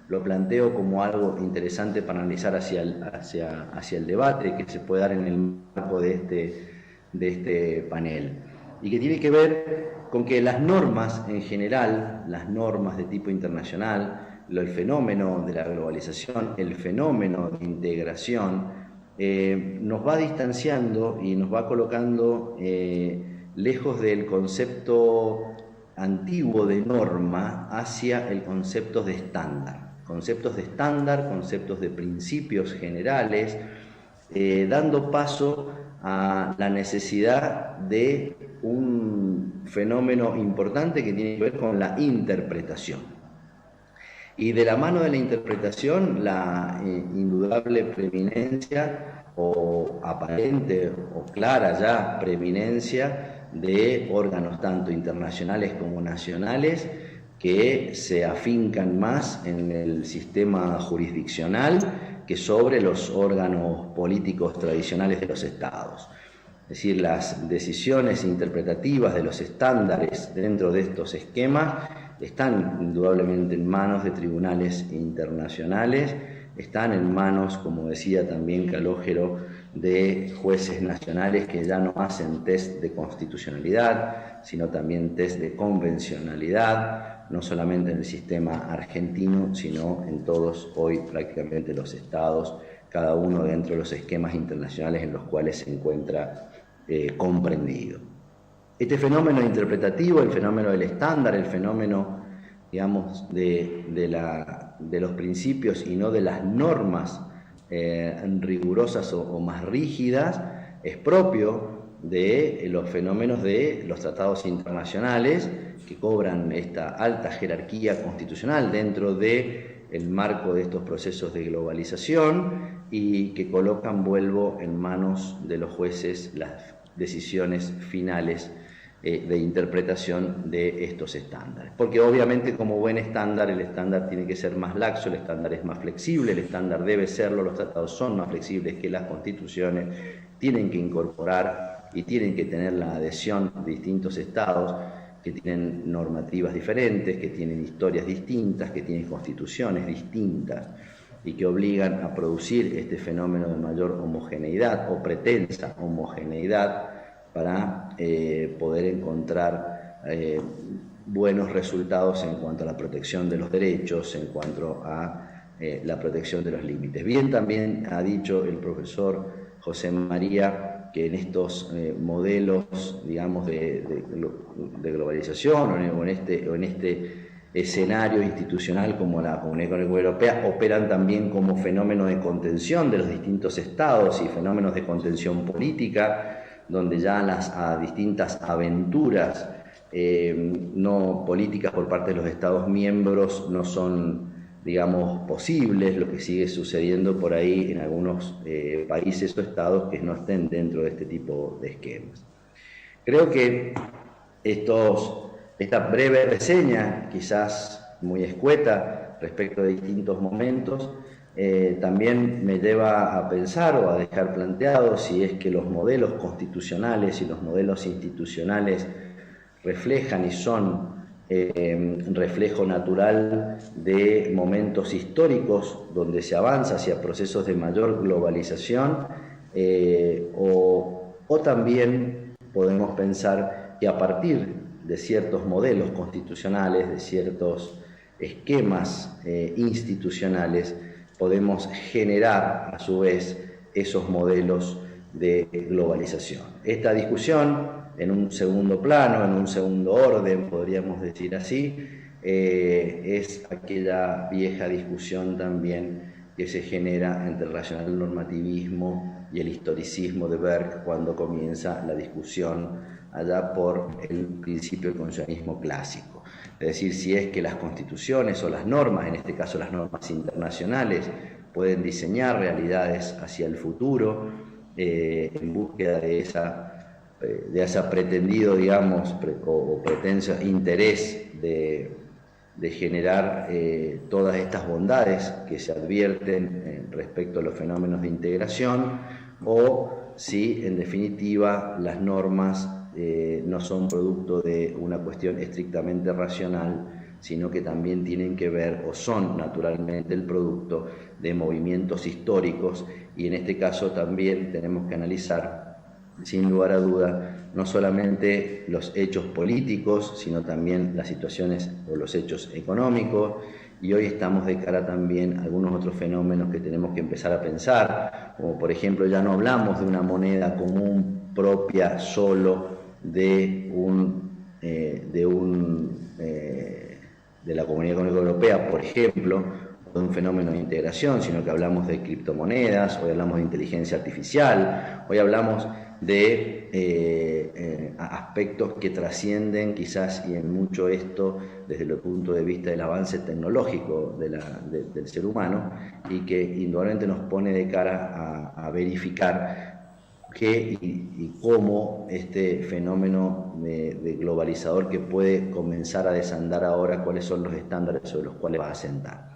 lo planteo como algo interesante para analizar hacia el debate que se puede dar en el marco de este panel, y que tiene que ver con que las normas en general, las normas de tipo internacional, el fenómeno de la globalización, el fenómeno de integración, nos va distanciando y nos va colocando lejos del concepto antiguo de norma hacia el concepto de estándar. Conceptos de principios generales, dando paso a la necesidad de un fenómeno importante que tiene que ver con la interpretación. Y de la mano de la interpretación, la indudable preeminencia o aparente o clara ya preeminencia de órganos tanto internacionales como nacionales que se afincan más en el sistema jurisdiccional que sobre los órganos políticos tradicionales de los estados. Es decir, las decisiones interpretativas de los estándares dentro de estos esquemas están indudablemente en manos de tribunales internacionales, están en manos, como decía también Calógero, de jueces nacionales que ya no hacen test de constitucionalidad, sino también test de convencionalidad, no solamente en el sistema argentino, sino en todos hoy prácticamente los estados, cada uno dentro de los esquemas internacionales en los cuales se encuentra comprendido. Este fenómeno interpretativo, el fenómeno del estándar, el fenómeno, digamos, de los principios y no de las normas rigurosas o más rígidas, es propio de los fenómenos de los tratados internacionales que cobran esta alta jerarquía constitucional dentro de el marco de estos procesos de globalización y que colocan, vuelvo, en manos de los jueces las decisiones finales de interpretación de estos estándares. Porque obviamente, como buen estándar, el estándar tiene que ser más laxo, el estándar es más flexible, el estándar debe serlo, los tratados son más flexibles que las constituciones, tienen que incorporar y tienen que tener la adhesión de distintos estados que tienen normativas diferentes, que tienen historias distintas, que tienen constituciones distintas y que obligan a producir este fenómeno de mayor homogeneidad o pretensa homogeneidad para poder encontrar buenos resultados en cuanto a la protección de los derechos, en cuanto a la protección de los límites. Bien, también ha dicho el profesor José María que en estos modelos, digamos, de globalización o en este escenario institucional como la Comunidad Económica Europea operan también como fenómeno de contención de los distintos estados y fenómenos de contención política, donde ya las distintas aventuras no políticas por parte de los estados miembros no son, digamos, posibles, lo que sigue sucediendo por ahí en algunos países o estados que no estén dentro de este tipo de esquemas. Creo que esta breve reseña, quizás muy escueta respecto de distintos momentos, también me lleva a pensar o a dejar planteado si es que los modelos constitucionales y los modelos institucionales reflejan y son reflejo natural de momentos históricos donde se avanza hacia procesos de mayor globalización, o también podemos pensar que a partir de ciertos modelos constitucionales, de ciertos esquemas institucionales, podemos generar a su vez esos modelos de globalización. Esta discusión, en un segundo plano, en un segundo orden, podríamos decir así, es aquella vieja discusión también que se genera entre el racional normativismo y el historicismo de Burke cuando comienza la discusión allá por el principio del constitucionalismo clásico. Es decir, si es que las constituciones o las normas, en este caso las normas internacionales, pueden diseñar realidades hacia el futuro en búsqueda de ese pretendido, digamos, o pretenso interés de generar todas estas bondades que se advierten respecto a los fenómenos de integración, o si en definitiva las normas no son producto de una cuestión estrictamente racional, sino que también tienen que ver o son naturalmente el producto de movimientos históricos, y en este caso también tenemos que analizar, sin lugar a duda, no solamente los hechos políticos, sino también las situaciones o los hechos económicos, y hoy estamos de cara también a algunos otros fenómenos que tenemos que empezar a pensar, como por ejemplo ya no hablamos de una moneda común propia solo de la Comunidad Económica Europea, por ejemplo, de un fenómeno de integración, sino que hablamos de criptomonedas, hoy hablamos de inteligencia artificial, hoy hablamos de aspectos que trascienden quizás y en mucho esto desde el punto de vista del avance tecnológico del ser humano, y que indudablemente nos pone de cara a verificar qué y cómo este fenómeno de globalizador que puede comenzar a desandar ahora, cuáles son los estándares sobre los cuales va a sentar.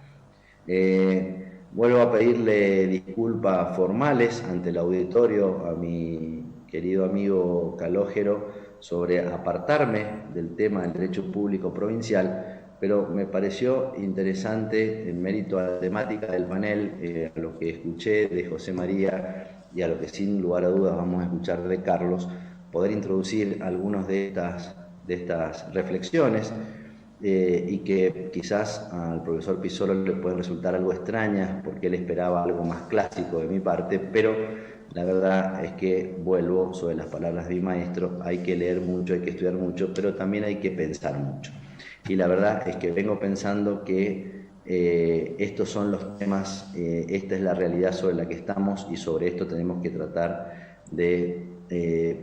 Vuelvo a pedirle disculpas formales ante el auditorio a mi querido amigo Calógero sobre apartarme del tema del derecho público provincial, pero me pareció interesante, en mérito a la temática del panel, a lo que escuché de José María y a lo que sin lugar a dudas vamos a escuchar de Carlos, poder introducir algunas de estas reflexiones, y que quizás al profesor Pizzolo le pueden resultar algo extrañas porque él esperaba algo más clásico de mi parte, pero la verdad es que vuelvo sobre las palabras de mi maestro: hay que leer mucho, hay que estudiar mucho, pero también hay que pensar mucho. Y la verdad es que vengo pensando que estos son los temas, esta es la realidad sobre la que estamos, y sobre esto tenemos que tratar de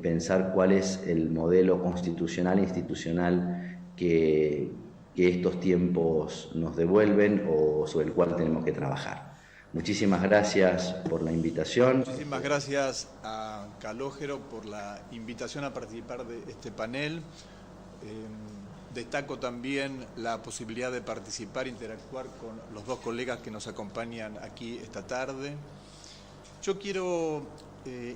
pensar cuál es el modelo constitucional e institucional que que estos tiempos nos devuelven o sobre el cual tenemos que trabajar. Muchísimas gracias por la invitación. Muchísimas gracias a Calogero por la invitación a participar de este panel. Destaco también la posibilidad de participar, interactuar con los dos colegas que nos acompañan aquí esta tarde. Yo quiero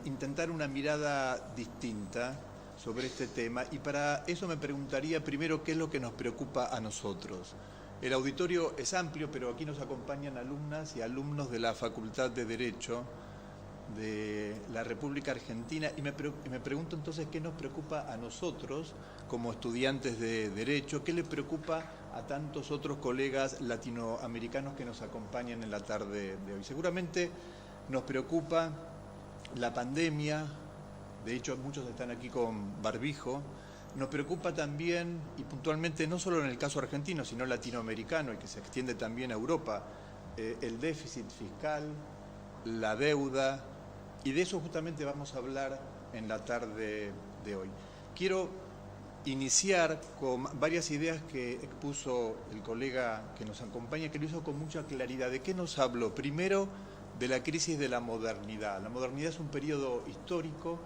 intentar una mirada distinta sobre este tema y para eso me preguntaría primero qué es lo que nos preocupa a nosotros. El auditorio es amplio, pero aquí nos acompañan alumnas y alumnos de la Facultad de Derecho de la República Argentina y me pregunto entonces qué nos preocupa a nosotros como estudiantes de Derecho, qué le preocupa a tantos otros colegas latinoamericanos que nos acompañan en la tarde de hoy. Seguramente nos preocupa la pandemia, de hecho muchos están aquí con barbijo. Nos preocupa también, y puntualmente no solo en el caso argentino, sino latinoamericano y que se extiende también a Europa, el déficit fiscal, la deuda, y de eso justamente vamos a hablar en la tarde de hoy. Quiero iniciar con varias ideas que expuso el colega que nos acompaña, que lo hizo con mucha claridad. ¿De qué nos habló? Primero, de la crisis de la modernidad. La modernidad es un periodo histórico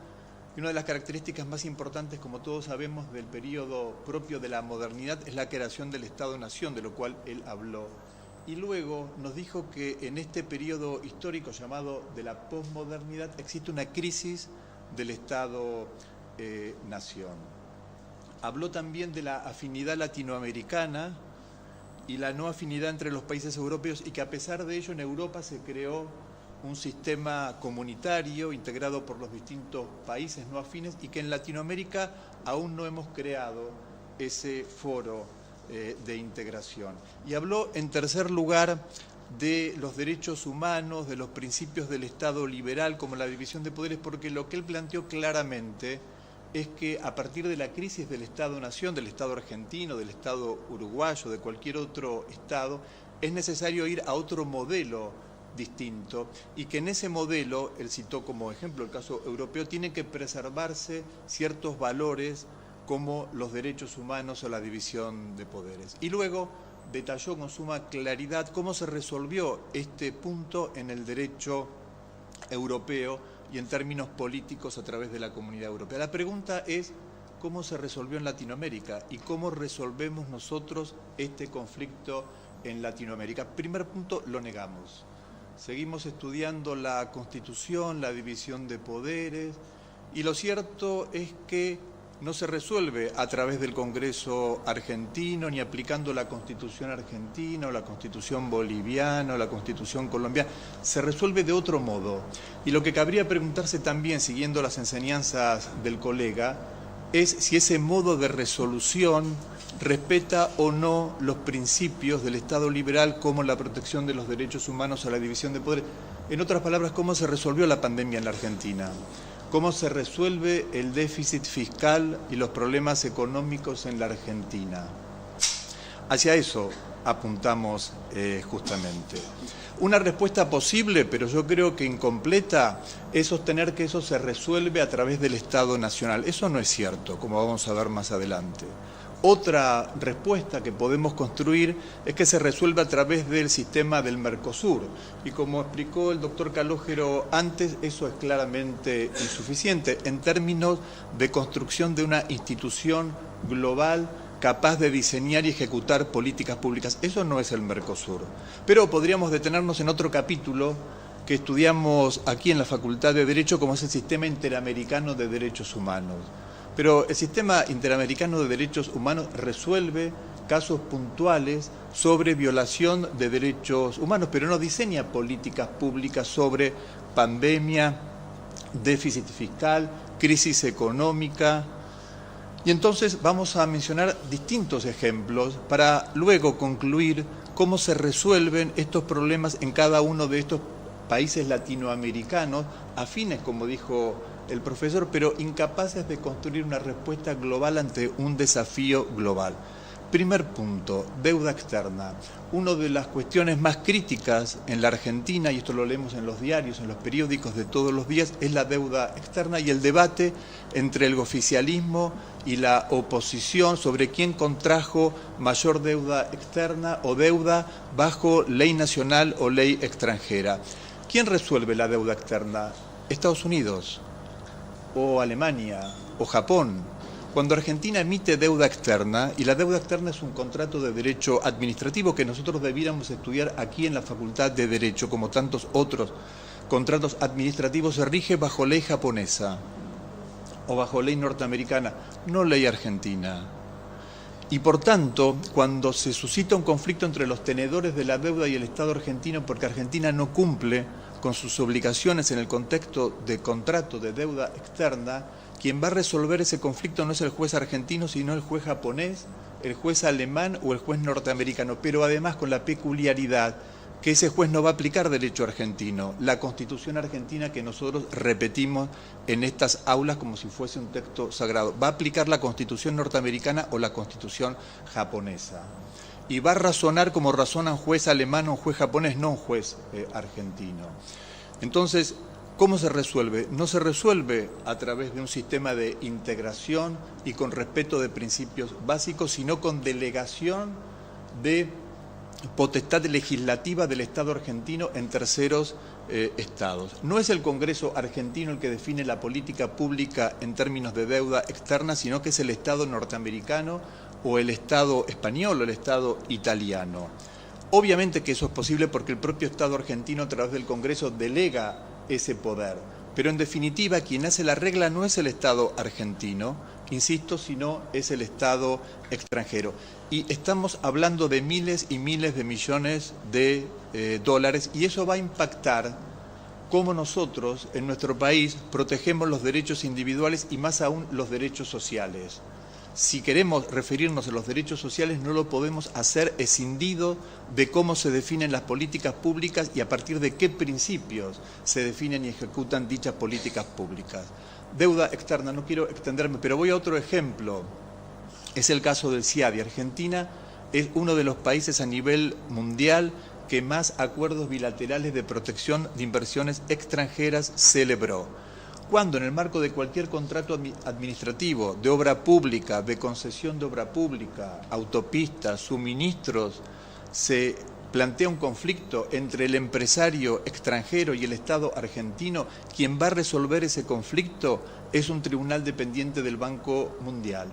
y una de las características más importantes, como todos sabemos, del periodo propio de la modernidad es la creación del Estado-Nación, de lo cual él habló. Y luego nos dijo que en este periodo histórico llamado de la posmodernidad existe una crisis del Estado-Nación. Habló también de la afinidad latinoamericana y la no afinidad entre los países europeos y que a pesar de ello en Europa se creó un sistema comunitario integrado por los distintos países no afines y que en Latinoamérica aún no hemos creado ese foro de integración. Y habló en tercer lugar de los derechos humanos, de los principios del Estado liberal como la división de poderes, porque lo que él planteó claramente es que a partir de la crisis del Estado-Nación, del Estado argentino, del Estado uruguayo, de cualquier otro Estado, es necesario ir a otro modelo distinto y que en ese modelo, él citó como ejemplo el caso europeo, tienen que preservarse ciertos valores como los derechos humanos o la división de poderes. Y luego detalló con suma claridad cómo se resolvió este punto en el derecho europeo y en términos políticos a través de la Comunidad Europea. La pregunta es cómo se resolvió en Latinoamérica y cómo resolvemos nosotros este conflicto en Latinoamérica. Primer punto, lo negamos. Seguimos estudiando la Constitución, la división de poderes, y lo cierto es que no se resuelve a través del Congreso argentino, ni aplicando la Constitución argentina, o la Constitución boliviana, o la Constitución colombiana. Se resuelve de otro modo. Y lo que cabría preguntarse también, siguiendo las enseñanzas del colega, es si ese modo de resolución respeta o no los principios del Estado liberal como la protección de los derechos humanos o la división de poderes. En otras palabras, ¿cómo se resolvió la pandemia en la Argentina? ¿Cómo se resuelve el déficit fiscal y los problemas económicos en la Argentina? Hacia eso apuntamos justamente. Una respuesta posible, pero yo creo que incompleta, es sostener que eso se resuelve a través del Estado Nacional. Eso no es cierto, como vamos a ver más adelante. Otra respuesta que podemos construir es que se resuelve a través del sistema del Mercosur. Y como explicó el doctor Calogero antes, eso es claramente insuficiente en términos de construcción de una institución global capaz de diseñar y ejecutar políticas públicas. Eso no es el Mercosur. Pero podríamos detenernos en otro capítulo que estudiamos aquí en la Facultad de Derecho, como es el Sistema Interamericano de Derechos Humanos. Pero el Sistema Interamericano de Derechos Humanos resuelve casos puntuales sobre violación de derechos humanos, pero no diseña políticas públicas sobre pandemia, déficit fiscal, crisis económica. Y entonces vamos a mencionar distintos ejemplos para luego concluir cómo se resuelven estos problemas en cada uno de estos países latinoamericanos, afines, como dijo el profesor, pero incapaces de construir una respuesta global ante un desafío global. Primer punto, deuda externa. Una de las cuestiones más críticas en la Argentina, y esto lo leemos en los diarios, en los periódicos de todos los días, es la deuda externa y el debate entre el oficialismo y la oposición sobre quién contrajo mayor deuda externa o deuda bajo ley nacional o ley extranjera. ¿Quién resuelve la deuda externa? Estados Unidos, o Alemania, o Japón. Cuando Argentina emite deuda externa, y la deuda externa es un contrato de derecho administrativo que nosotros debiéramos estudiar aquí en la Facultad de Derecho, como tantos otros contratos administrativos, se rige bajo ley japonesa o bajo ley norteamericana, no ley argentina. Y por tanto, cuando se suscita un conflicto entre los tenedores de la deuda y el Estado argentino, porque Argentina no cumple con sus obligaciones en el contexto de contrato de deuda externa, quien va a resolver ese conflicto no es el juez argentino, sino el juez japonés, el juez alemán o el juez norteamericano, pero además con la peculiaridad que ese juez no va a aplicar derecho argentino, la Constitución argentina que nosotros repetimos en estas aulas como si fuese un texto sagrado, va a aplicar la Constitución norteamericana o la Constitución japonesa. Y va a razonar como razona un juez alemán o un juez japonés, no un juez argentino. Entonces, ¿cómo se resuelve? No se resuelve a través de un sistema de integración y con respeto de principios básicos, sino con delegación de potestad legislativa del Estado argentino en terceros estados. No es el Congreso argentino el que define la política pública en términos de deuda externa, sino que es el Estado norteamericano o el Estado español o el Estado italiano. Obviamente que eso es posible porque el propio Estado argentino a través del Congreso delega ese poder. Pero en definitiva, quien hace la regla no es el Estado argentino, insisto, sino es el Estado extranjero. Y estamos hablando de miles y miles de millones de dólares y eso va a impactar cómo nosotros en nuestro país protegemos los derechos individuales y más aún los derechos sociales. Si queremos referirnos a los derechos sociales, no lo podemos hacer escindido de cómo se definen las políticas públicas y a partir de qué principios se definen y ejecutan dichas políticas públicas. Deuda externa, no quiero extenderme, pero voy a otro ejemplo. Es el caso del CIADI. Argentina es uno de los países a nivel mundial que más acuerdos bilaterales de protección de inversiones extranjeras celebró. Cuando en el marco de cualquier contrato administrativo, de obra pública, de concesión de obra pública, autopistas, suministros, se plantea un conflicto entre el empresario extranjero y el Estado argentino, quien va a resolver ese conflicto es un tribunal dependiente del Banco Mundial.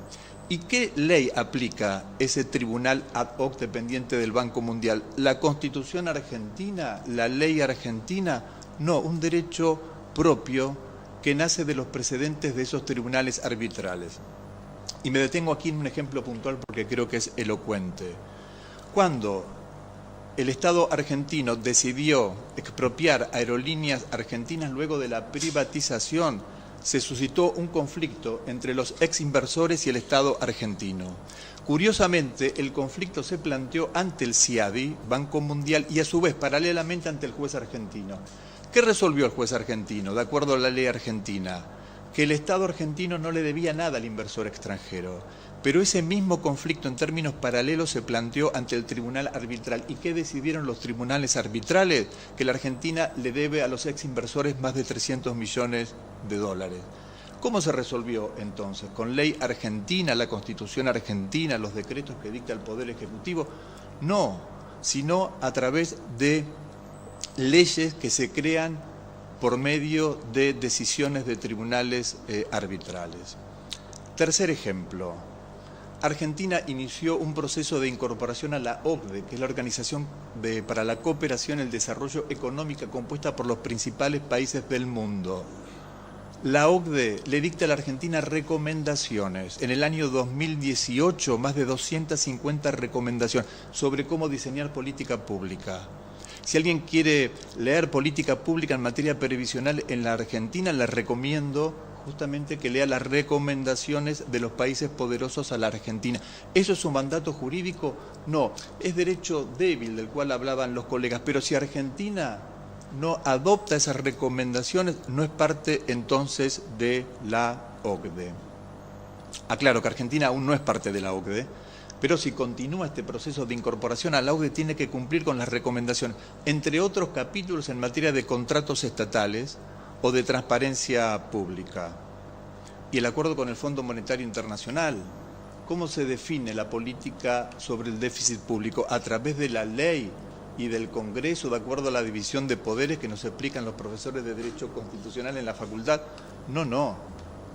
¿Y qué ley aplica ese tribunal ad hoc dependiente del Banco Mundial? ¿La Constitución argentina? ¿La ley argentina? No, un derecho propio que nace de los precedentes de esos tribunales arbitrales. Y me detengo aquí en un ejemplo puntual porque creo que es elocuente. Cuando el Estado argentino decidió expropiar aerolíneas argentinas luego de la privatización, se suscitó un conflicto entre los ex inversores y el Estado argentino. Curiosamente, el conflicto se planteó ante el CIADI, Banco Mundial, y a su vez paralelamente ante el juez argentino. ¿Qué resolvió el juez argentino, de acuerdo a la ley argentina? Que el Estado argentino no le debía nada al inversor extranjero. Pero ese mismo conflicto en términos paralelos se planteó ante el tribunal arbitral. ¿Y qué decidieron los tribunales arbitrales? Que la Argentina le debe a los ex inversores más de 300 millones de dólares. ¿Cómo se resolvió entonces? ¿Con ley argentina, la Constitución argentina, los decretos que dicta el Poder Ejecutivo? No, sino a través de leyes que se crean por medio de decisiones de tribunales arbitrales. Tercer ejemplo. Argentina inició un proceso de incorporación a la OCDE, que es la Organización para la Cooperación y el Desarrollo Económica, compuesta por los principales países del mundo. La OCDE le dicta a la Argentina recomendaciones. En el año 2018, más de 250 recomendaciones sobre cómo diseñar política pública. Si alguien quiere leer política pública en materia previsional en la Argentina, le recomiendo justamente que lea las recomendaciones de los países poderosos a la Argentina. ¿Eso es un mandato jurídico? No, es derecho débil del cual hablaban los colegas, pero si Argentina no adopta esas recomendaciones, no es parte entonces de la OCDE. Aclaro que Argentina aún no es parte de la OCDE. Pero si continúa este proceso de incorporación a la UDE, tiene que cumplir con las recomendaciones, entre otros capítulos en materia de contratos estatales o de transparencia pública. Y el acuerdo con el Fondo Monetario Internacional. ¿Cómo se define la política sobre el déficit público? A través de la ley y del Congreso, de acuerdo a la división de poderes que nos explican los profesores de Derecho Constitucional en la facultad. No,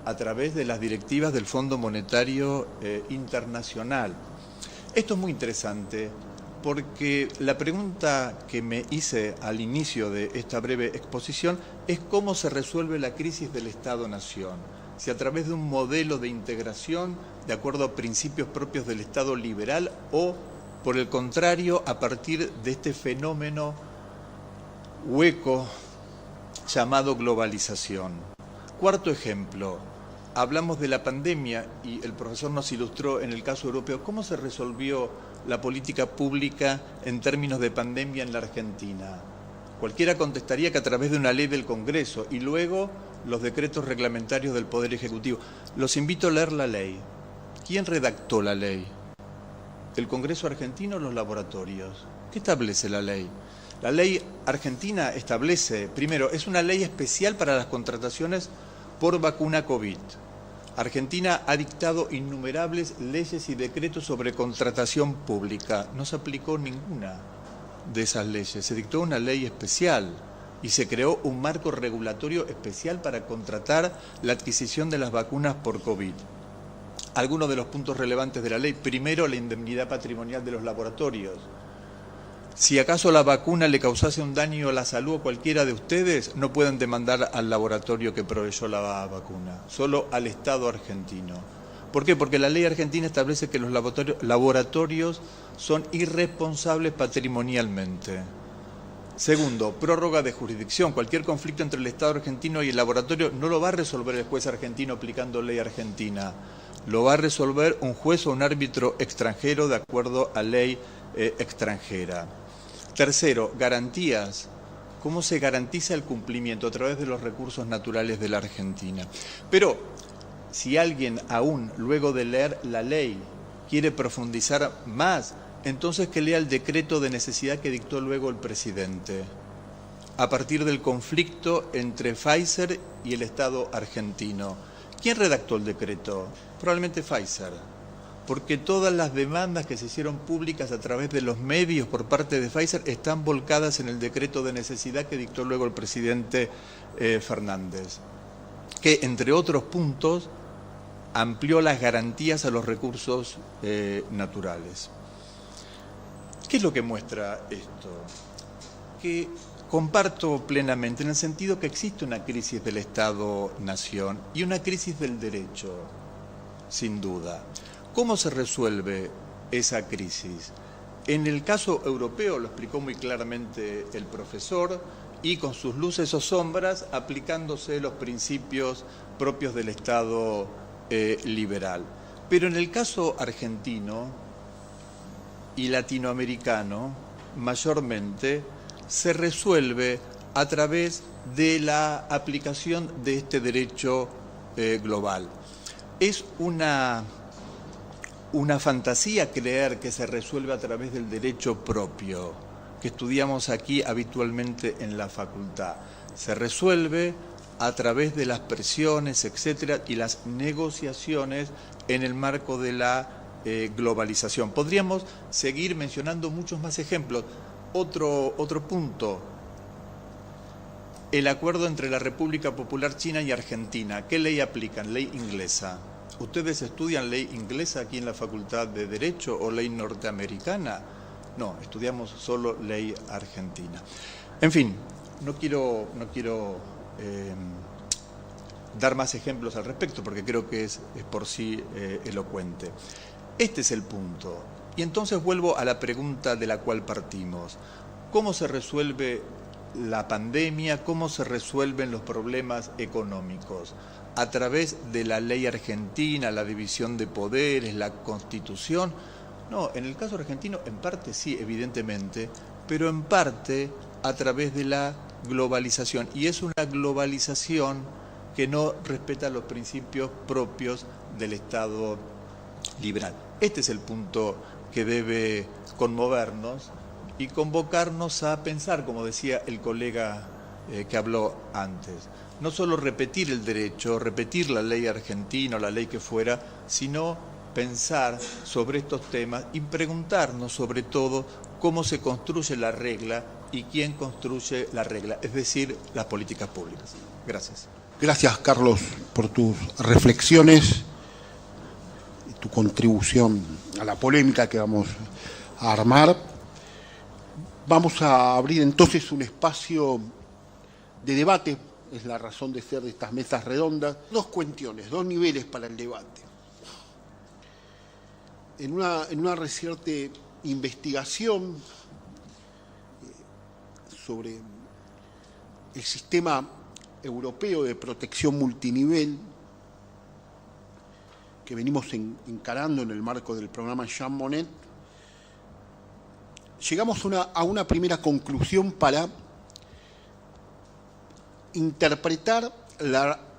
a través de las directivas del Fondo Monetario Internacional. Esto es muy interesante porque la pregunta que me hice al inicio de esta breve exposición es cómo se resuelve la crisis del Estado-Nación. Si a través de un modelo de integración de acuerdo a principios propios del Estado liberal o, por el contrario, a partir de este fenómeno hueco llamado globalización. Cuarto ejemplo, hablamos de la pandemia y el profesor nos ilustró en el caso europeo cómo se resolvió la política pública en términos de pandemia en la Argentina. Cualquiera contestaría que a través de una ley del Congreso y luego los decretos reglamentarios del Poder Ejecutivo. Los invito a leer la ley. ¿Quién redactó la ley? ¿El Congreso argentino o los laboratorios? ¿Qué establece la ley? La ley argentina establece, primero, es una ley especial para las contrataciones por vacuna COVID. Argentina ha dictado innumerables leyes y decretos sobre contratación pública. No se aplicó ninguna de esas leyes. Se dictó una ley especial y se creó un marco regulatorio especial para contratar la adquisición de las vacunas por COVID. Algunos de los puntos relevantes de la ley. Primero, la indemnidad patrimonial de los laboratorios. Si acaso la vacuna le causase un daño a la salud a cualquiera de ustedes, no pueden demandar al laboratorio que proveyó la vacuna, solo al Estado argentino. ¿Por qué? Porque la ley argentina establece que los laboratorios son irresponsables patrimonialmente. Segundo, prórroga de jurisdicción. Cualquier conflicto entre el Estado argentino y el laboratorio no lo va a resolver el juez argentino aplicando ley argentina. Lo va a resolver un juez o un árbitro extranjero de acuerdo a ley extranjera. Tercero, garantías. ¿Cómo se garantiza el cumplimiento? A través de los recursos naturales de la Argentina. Pero si alguien aún, luego de leer la ley, quiere profundizar más, entonces que lea el decreto de necesidad que dictó luego el presidente, a partir del conflicto entre Pfizer y el Estado argentino. ¿Quién redactó el decreto? Probablemente Pfizer, porque todas las demandas que se hicieron públicas a través de los medios por parte de Pfizer están volcadas en el decreto de necesidad que dictó luego el presidente Fernández, que entre otros puntos amplió las garantías a los recursos naturales. ¿Qué es lo que muestra esto? Que comparto plenamente en el sentido que existe una crisis del Estado-Nación y una crisis del derecho, sin duda. ¿Cómo se resuelve esa crisis? En el caso europeo, lo explicó muy claramente el profesor, y con sus luces o sombras, aplicándose los principios propios del Estado liberal. Pero en el caso argentino y latinoamericano, mayormente, se resuelve a través de la aplicación de este derecho global. Es una fantasía creer que se resuelve a través del derecho propio, que estudiamos aquí habitualmente en la facultad. Se resuelve a través de las presiones, etcétera, y las negociaciones en el marco de la globalización. Podríamos seguir mencionando muchos más ejemplos. Otro punto, el acuerdo entre la República Popular China y Argentina. ¿Qué ley aplican? Ley inglesa. ¿Ustedes estudian ley inglesa aquí en la Facultad de Derecho o ley norteamericana? No, estudiamos solo ley argentina. En fin, no quiero dar más ejemplos al respecto porque creo que es por sí elocuente. Este es el punto. Y entonces vuelvo a la pregunta de la cual partimos. ¿Cómo se resuelve la pandemia? ¿Cómo se resuelven los problemas económicos? ¿A través de la ley argentina, la división de poderes, la Constitución? No, en el caso argentino, en parte sí, evidentemente, pero en parte a través de la globalización. Y es una globalización que no respeta los principios propios del Estado liberal. Este es el punto que debe conmovernos y convocarnos a pensar, como decía el colega que habló antes. No solo repetir el derecho, repetir la ley argentina o la ley que fuera, sino pensar sobre estos temas y preguntarnos sobre todo cómo se construye la regla y quién construye la regla, es decir, las políticas públicas. Gracias. Gracias, Carlos, por tus reflexiones y tu contribución a la polémica que vamos a armar. Vamos a abrir entonces un espacio de debate, es la razón de ser de estas mesas redondas. Dos cuestiones, dos niveles para el debate. En una reciente investigación sobre el sistema europeo de protección multinivel que venimos encarando en el marco del programa Jean Monnet, llegamos a una primera conclusión para interpretar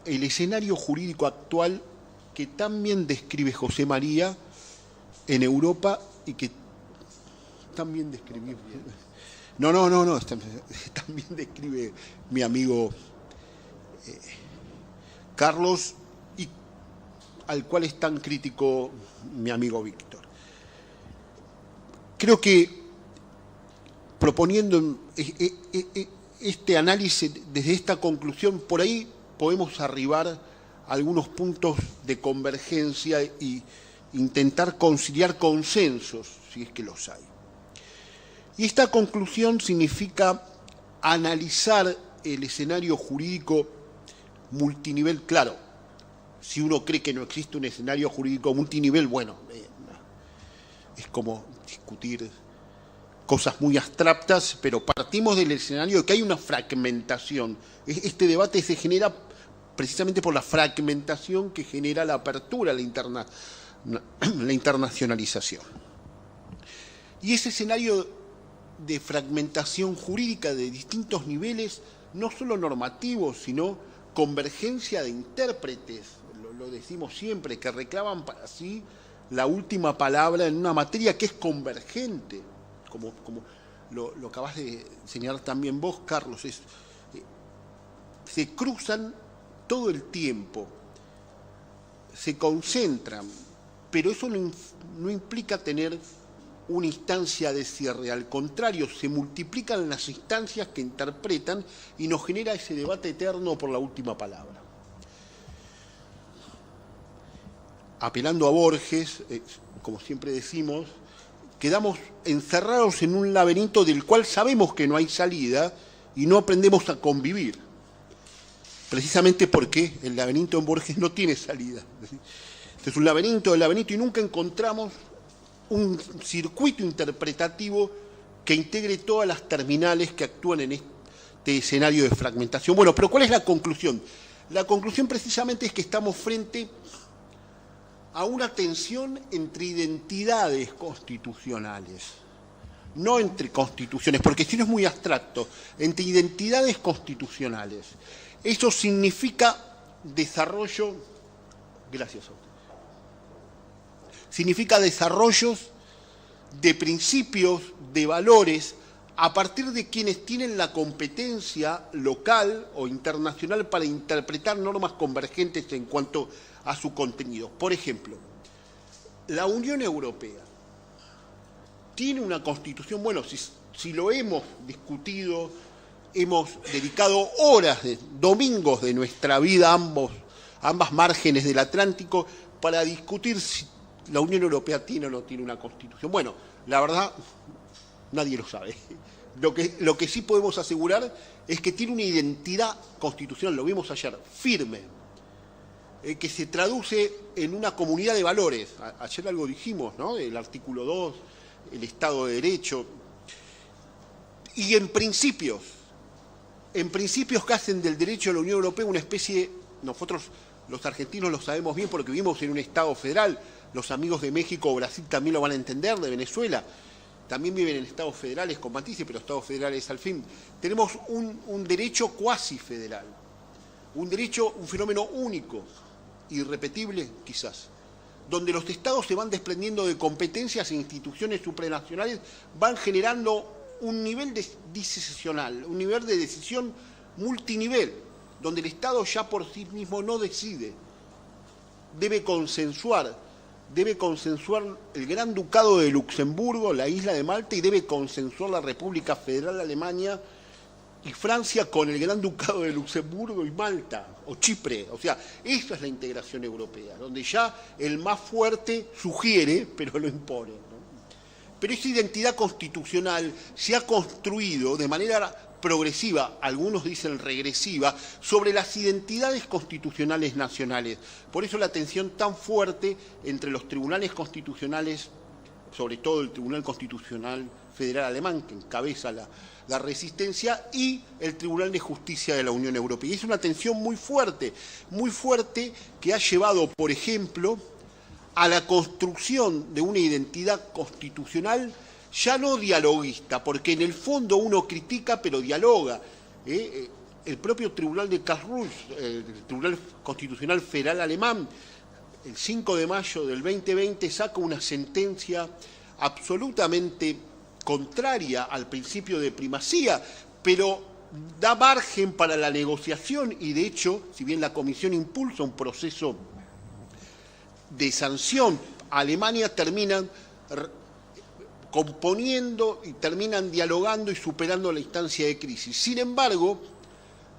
el escenario jurídico actual que tan bien describe José María en Europa y que también describió. También describe mi amigo Carlos y al cual es tan crítico mi amigo Víctor. Creo que proponiendo este análisis desde esta conclusión, por ahí podemos arribar a algunos puntos de convergencia y intentar conciliar consensos, si es que los hay. Y esta conclusión significa analizar el escenario jurídico multinivel. Claro, si uno cree que no existe un escenario jurídico multinivel, bueno, es como discutir cosas muy abstractas, pero partimos del escenario de que hay una fragmentación. Este debate se genera precisamente por la fragmentación que genera la apertura, la internacionalización. Y ese escenario de fragmentación jurídica de distintos niveles, no solo normativos, sino convergencia de intérpretes, lo decimos siempre, que reclaman para sí la última palabra en una materia que es convergente, como lo acabas de señalar también vos, Carlos, se cruzan todo el tiempo, se concentran, pero eso no implica tener una instancia de cierre, al contrario, se multiplican las instancias que interpretan y nos genera ese debate eterno por la última palabra. Apelando a Borges, como siempre decimos, quedamos encerrados en un laberinto del cual sabemos que no hay salida y no aprendemos a convivir. Precisamente porque el laberinto en Borges no tiene salida. Es un laberinto y nunca encontramos un circuito interpretativo que integre todas las terminales que actúan en este escenario de fragmentación. Bueno, pero ¿cuál es la conclusión? La conclusión precisamente es que estamos frente a una tensión entre identidades constitucionales, no entre constituciones, porque si no es muy abstracto, entre identidades constitucionales. Eso significa desarrollo, gracias a usted, significa desarrollos de principios, de valores, a partir de quienes tienen la competencia local o internacional para interpretar normas convergentes en cuanto a su contenido. Por ejemplo, la Unión Europea tiene una constitución, bueno, si lo hemos discutido, hemos dedicado horas, domingos de nuestra vida, ambas márgenes del Atlántico, para discutir si la Unión Europea tiene o no tiene una constitución. Bueno, la verdad, nadie lo sabe. Lo que sí podemos asegurar es que tiene una identidad constitucional, lo vimos ayer, firme, que se traduce en una comunidad de valores. Ayer algo dijimos, ¿no? El artículo 2, el Estado de Derecho. Y en principios que hacen del derecho de la Unión Europea una especie, nosotros los argentinos lo sabemos bien porque vivimos en un Estado federal, los amigos de México o Brasil también lo van a entender, de Venezuela, también viven en estados federales con matices, pero estados federales al fin. Tenemos un derecho cuasi federal, un fenómeno único, irrepetible quizás, donde los estados se van desprendiendo de competencias e instituciones supranacionales, van generando un nivel decisional, un nivel de decisión multinivel, donde el Estado ya por sí mismo no decide, debe consensuar el Gran Ducado de Luxemburgo, la isla de Malta, y debe consensuar la República Federal de Alemania y Francia con el Gran Ducado de Luxemburgo y Malta, o Chipre. O sea, esa es la integración europea, donde ya el más fuerte sugiere, pero lo impone, ¿no? Pero esa identidad constitucional se ha construido de manera progresiva, algunos dicen regresiva, sobre las identidades constitucionales nacionales. Por eso la tensión tan fuerte entre los tribunales constitucionales, sobre todo el Tribunal Constitucional Federal Alemán, que encabeza la resistencia, y el Tribunal de Justicia de la Unión Europea. Y es una tensión muy fuerte que ha llevado, por ejemplo, a la construcción de una identidad constitucional ya no dialoguista, porque en el fondo uno critica pero dialoga. El propio Tribunal de Karlsruhe, el Tribunal Constitucional Federal Alemán, el 5 de mayo del 2020 saca una sentencia absolutamente contraria al principio de primacía, pero da margen para la negociación y, de hecho, si bien la Comisión impulsa un proceso de sanción, Alemania termina componiendo y terminan dialogando y superando la instancia de crisis. Sin embargo,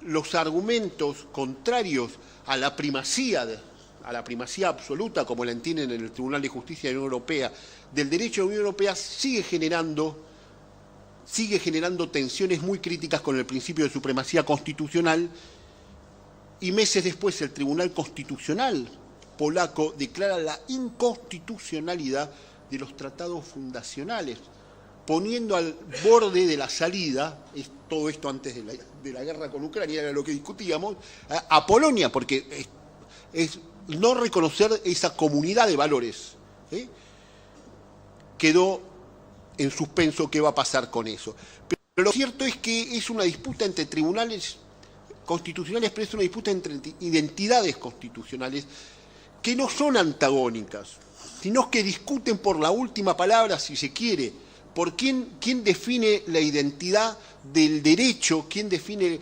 los argumentos contrarios a la primacía absoluta, como la entienden en el Tribunal de Justicia de la Unión Europea, del derecho de la Unión Europea, sigue generando tensiones muy críticas con el principio de supremacía constitucional, y meses después el Tribunal Constitucional polaco declara la inconstitucionalidad de los tratados fundacionales, poniendo al borde de la salida, todo esto antes de la guerra con Ucrania, era lo que discutíamos, a Polonia, porque es no reconocer esa comunidad de valores. Quedó en suspenso qué va a pasar con eso. Pero lo cierto es que es una disputa entre tribunales constitucionales, pero es una disputa entre identidades constitucionales que no son antagónicas, sino que discuten por la última palabra, si se quiere, por quién define la identidad del derecho, quién define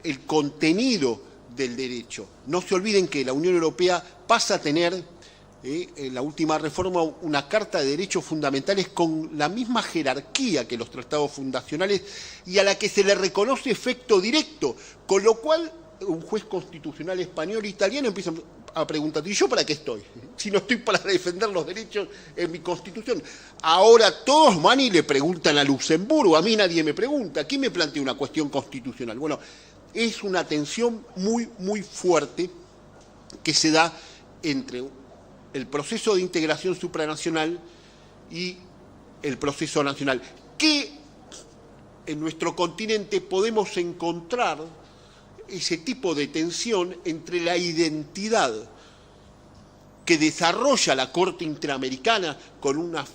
el contenido del derecho. No se olviden que la Unión Europea pasa a tener, en la última reforma, una Carta de Derechos Fundamentales con la misma jerarquía que los tratados fundacionales y a la que se le reconoce efecto directo, con lo cual un juez constitucional español e italiano empieza a preguntar, ¿y yo para qué estoy? Si no estoy para defender los derechos en mi Constitución. Ahora todos van y le preguntan a Luxemburgo, a mí nadie me pregunta, ¿quién me plantea una cuestión constitucional? Bueno, es una tensión muy, muy fuerte que se da entre el proceso de integración supranacional y el proceso nacional, que en nuestro continente podemos encontrar ese tipo de tensión entre la identidad que desarrolla la Corte Interamericana con una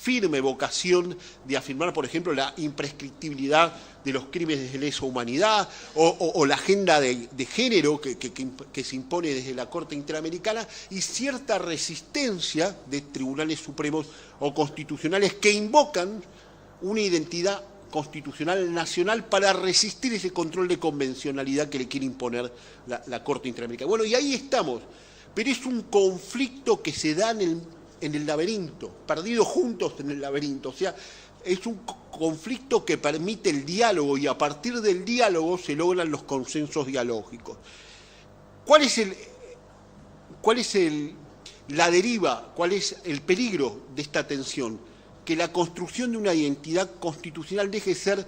firme vocación de afirmar, por ejemplo, la imprescriptibilidad de los crímenes de lesa humanidad o la agenda de género que se impone desde la Corte Interamericana, y cierta resistencia de tribunales supremos o constitucionales que invocan una identidad constitucional nacional para resistir ese control de convencionalidad que le quiere imponer la Corte Interamericana. Bueno, y ahí estamos, pero es un conflicto que se da en el laberinto, perdidos juntos en el laberinto. O sea, es un conflicto que permite el diálogo y a partir del diálogo se logran los consensos dialógicos. ¿Cuál es la deriva, cuál es el peligro de esta tensión? Que la construcción de una identidad constitucional deje de ser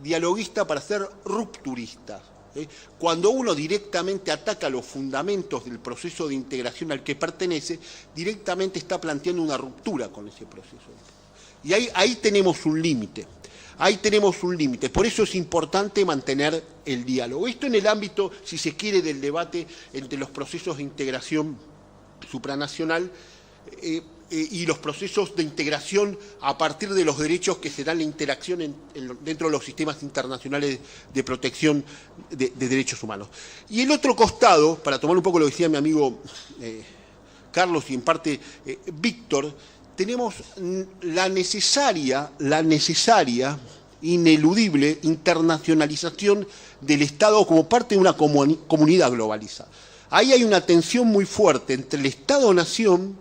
dialoguista para ser rupturista. Cuando uno directamente ataca los fundamentos del proceso de integración al que pertenece, directamente está planteando una ruptura con ese proceso. Y ahí tenemos un límite. Por eso es importante mantener el diálogo. Esto en el ámbito, si se quiere, del debate entre los procesos de integración supranacional y los procesos de integración a partir de los derechos que se dan la interacción dentro de los sistemas internacionales de protección de derechos humanos. Y el otro costado, para tomar un poco lo que decía mi amigo Carlos y en parte Víctor, tenemos la necesaria, ineludible internacionalización del Estado como parte de una comunidad globalizada. Ahí hay una tensión muy fuerte entre el Estado-nación,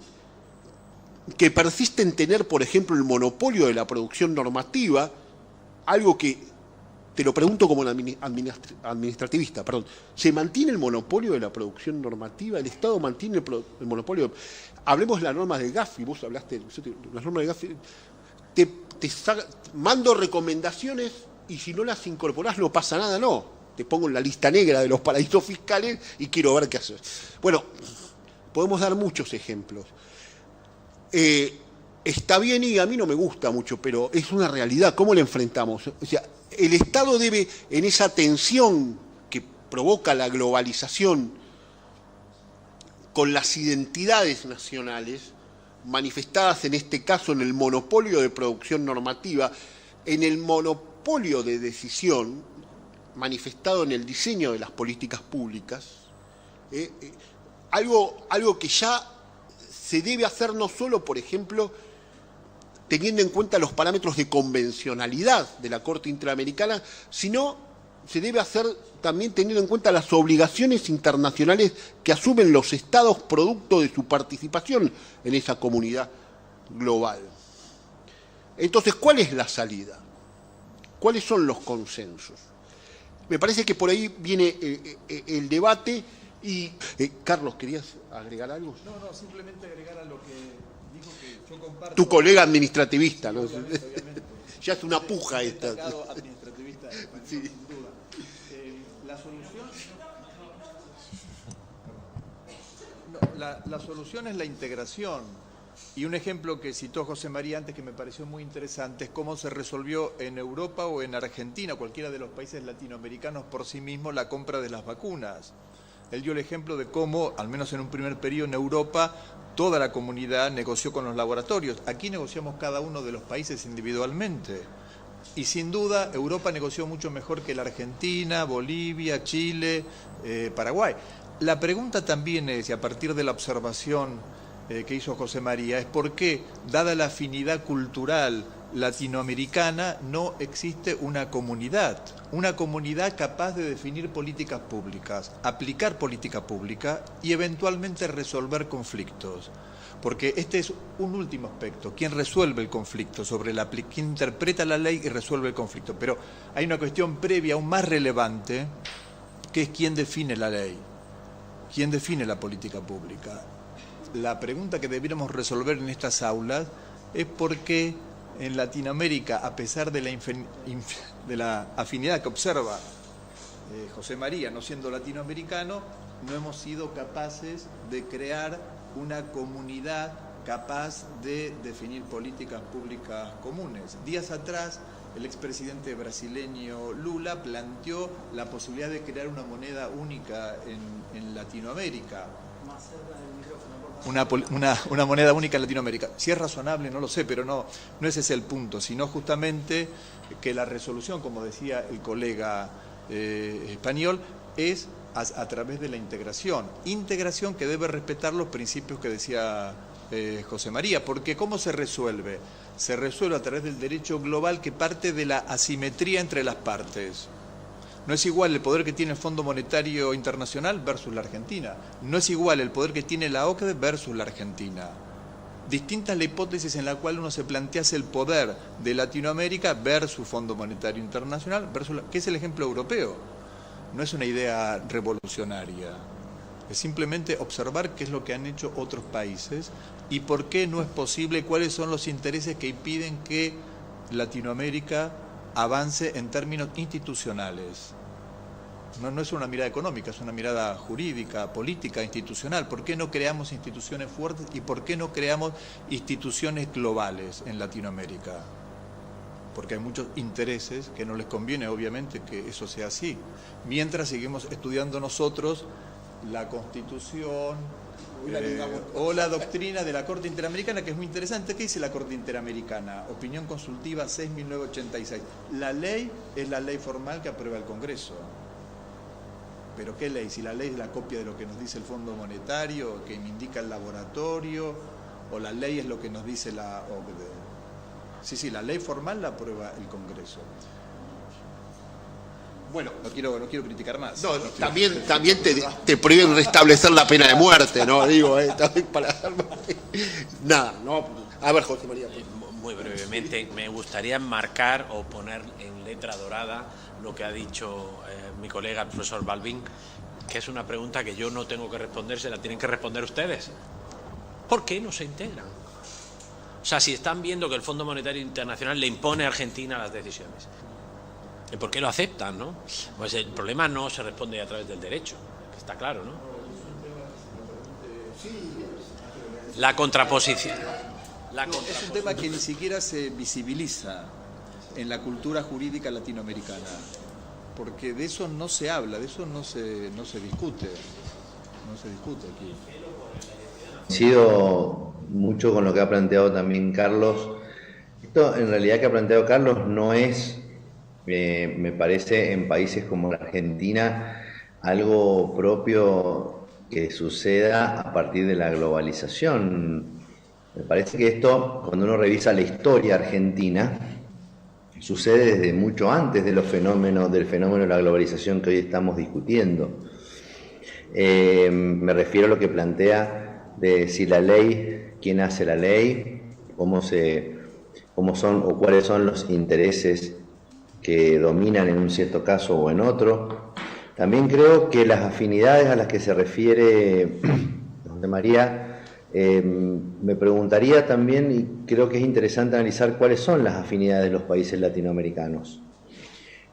que persiste en tener, por ejemplo, el monopolio de la producción normativa, algo que, te lo pregunto como administrativista, perdón, ¿se mantiene el monopolio de la producción normativa? ¿El Estado mantiene el monopolio? Hablemos de las normas de Gafi, vos hablaste de las normas de Gafi, mando recomendaciones y si no las incorporás no pasa nada, no. Te pongo en la lista negra de los paraísos fiscales y quiero ver qué haces. Bueno, podemos dar muchos ejemplos. Está bien y a mí no me gusta mucho, pero es una realidad. ¿Cómo la enfrentamos? O sea, el Estado debe, en esa tensión que provoca la globalización con las identidades nacionales, manifestadas en este caso en el monopolio de producción normativa, en el monopolio de decisión, manifestado en el diseño de las políticas públicas, algo que ya se debe hacer no solo, por ejemplo, teniendo en cuenta los parámetros de convencionalidad de la Corte Interamericana, sino se debe hacer también teniendo en cuenta las obligaciones internacionales que asumen los Estados producto de su participación en esa comunidad global. Entonces, ¿cuál es la salida? ¿Cuáles son los consensos? Me parece que por ahí viene el debate. Y, Carlos, ¿querías agregar algo? No, simplemente agregar a lo que dijo que yo comparto. Tu colega administrativista, ¿no? Obviamente. Ya es una puja esta. Administrativista español, sí. sin duda. La solución es la integración. Y un ejemplo que citó José María antes que me pareció muy interesante es cómo se resolvió en Europa o en Argentina, cualquiera de los países latinoamericanos por sí mismos, la compra de las vacunas. Él dio el ejemplo de cómo, al menos en un primer periodo en Europa, toda la comunidad negoció con los laboratorios. Aquí negociamos cada uno de los países individualmente. Y sin duda, Europa negoció mucho mejor que la Argentina, Bolivia, Chile, Paraguay. La pregunta también es, y a partir de la observación que hizo José María, es por qué, dada la afinidad cultural latinoamericana, no existe una comunidad capaz de definir políticas públicas, aplicar política pública y eventualmente resolver conflictos. Porque este es un último aspecto, ¿quién resuelve el conflicto? ¿Quién interpreta la ley y resuelve el conflicto? Pero hay una cuestión previa, aún más relevante, que es quién define la ley, quién define la política pública. La pregunta que debiéramos resolver en estas aulas es por qué en Latinoamérica, a pesar de la afinidad que observa José María, no siendo latinoamericano, no hemos sido capaces de crear una comunidad capaz de definir políticas públicas comunes. Días atrás, el expresidente brasileño Lula planteó la posibilidad de crear una moneda única en Latinoamérica. Una moneda única en Latinoamérica. Si es razonable, no lo sé, pero no ese es el punto, sino justamente que la resolución, como decía el colega español, es a través de la integración que debe respetar los principios que decía José María, porque ¿cómo se resuelve? Se resuelve a través del derecho global que parte de la asimetría entre las partes. No es igual el poder que tiene el Fondo Monetario Internacional versus la Argentina. No es igual el poder que tiene la OCDE versus la Argentina. Distinta es la hipótesis en la cual uno se plantease el poder de Latinoamérica versus Fondo Monetario Internacional, que es el ejemplo europeo. No es una idea revolucionaria. Es simplemente observar qué es lo que han hecho otros países y por qué no es posible, cuáles son los intereses que impiden que Latinoamérica avance en términos institucionales. No es una mirada económica, es una mirada jurídica, política, institucional. ¿Por qué no creamos instituciones fuertes y por qué no creamos instituciones globales en Latinoamérica? Porque hay muchos intereses que no les conviene, obviamente, que eso sea así. Mientras seguimos estudiando nosotros la Constitución o la doctrina de la Corte Interamericana, que es muy interesante. ¿Qué dice la Corte Interamericana? Opinión consultiva 6.986. La ley es la ley formal que aprueba el Congreso. ¿Pero qué ley? Si la ley es la copia de lo que nos dice el Fondo Monetario, que me indica el laboratorio, o la ley es lo que nos dice la OCDE. Sí, la ley formal la aprueba el Congreso. Bueno, no quiero criticar más. No, también te prohíben restablecer la pena de muerte, ¿no? Digo, también para... Nada, no. A ver, José María. Muy brevemente, me gustaría enmarcar o poner en letra dorada lo que ha dicho mi colega, el profesor Balbín, que es una pregunta que yo no tengo que responder, se la tienen que responder ustedes. ¿Por qué no se integran? O sea, si están viendo que el Fondo Monetario Internacional le impone a Argentina las decisiones, ¿y por qué lo aceptan, no? Pues el problema no se responde a través del derecho, que está claro, ¿no? La contraposición. Es un tema que ni siquiera se visibiliza en la cultura jurídica latinoamericana, porque de eso no se habla, de eso no se discute, aquí. Coincido mucho con lo que ha planteado también Carlos. Esto en realidad que ha planteado Carlos no es, me parece, en países como la Argentina, algo propio que suceda a partir de la globalización. Me parece que esto, cuando uno revisa la historia argentina, sucede desde mucho antes del fenómeno de la globalización que hoy estamos discutiendo. Me refiero a lo que plantea de si la ley, quién hace la ley, cómo son o cuáles son los intereses que dominan en un cierto caso o en otro. También creo que las afinidades a las que se refiere José María, me preguntaría también, y creo que es interesante analizar cuáles son las afinidades de los países latinoamericanos.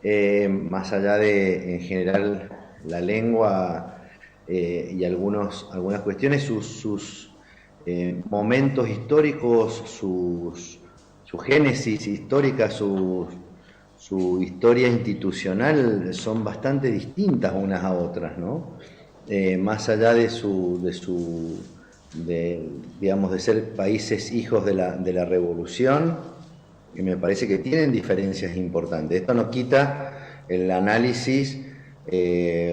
Más allá de, en general, la lengua y algunas cuestiones, sus momentos históricos, su génesis histórica, su historia institucional son bastante distintas unas a otras, ¿no? Más allá de ser países hijos de la revolución, que me parece que tienen diferencias importantes. Esto no quita el análisis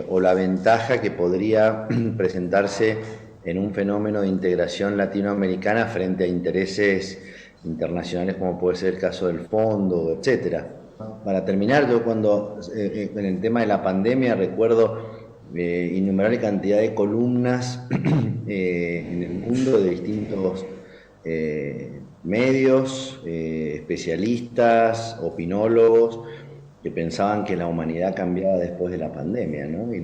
o la ventaja que podría presentarse en un fenómeno de integración latinoamericana frente a intereses internacionales como puede ser el caso del fondo, etcétera. Para terminar, yo cuando en el tema de la pandemia recuerdo innumerable cantidad de columnas en el mundo de distintos medios, especialistas, opinólogos, que pensaban que la humanidad cambiaba después de la pandemia, ¿no? Y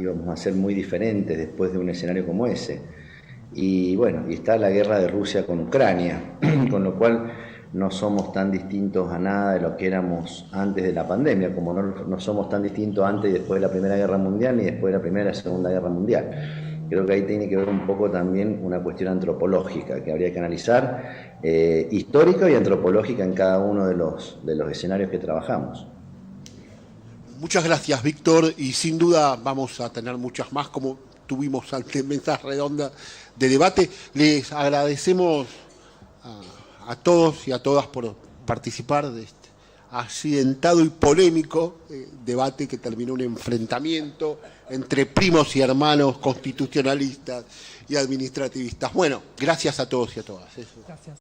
íbamos a ser muy diferentes después de un escenario como ese. Y bueno, y está la guerra de Rusia con Ucrania, con lo cual no somos tan distintos a nada de lo que éramos antes de la pandemia, como no somos tan distintos antes y después de la Primera Guerra Mundial ni después de la Primera y la Segunda Guerra Mundial. Creo que ahí tiene que ver un poco también una cuestión antropológica que habría que analizar, histórica y antropológica en cada uno de los escenarios que trabajamos. Muchas gracias, Víctor, y sin duda vamos a tener muchas más, como tuvimos ante mesas redondas de debate. Les agradecemos a todos y a todas por participar de este accidentado y polémico debate que terminó en un enfrentamiento entre primos y hermanos constitucionalistas y administrativistas. Bueno, gracias a todos y a todas. Gracias.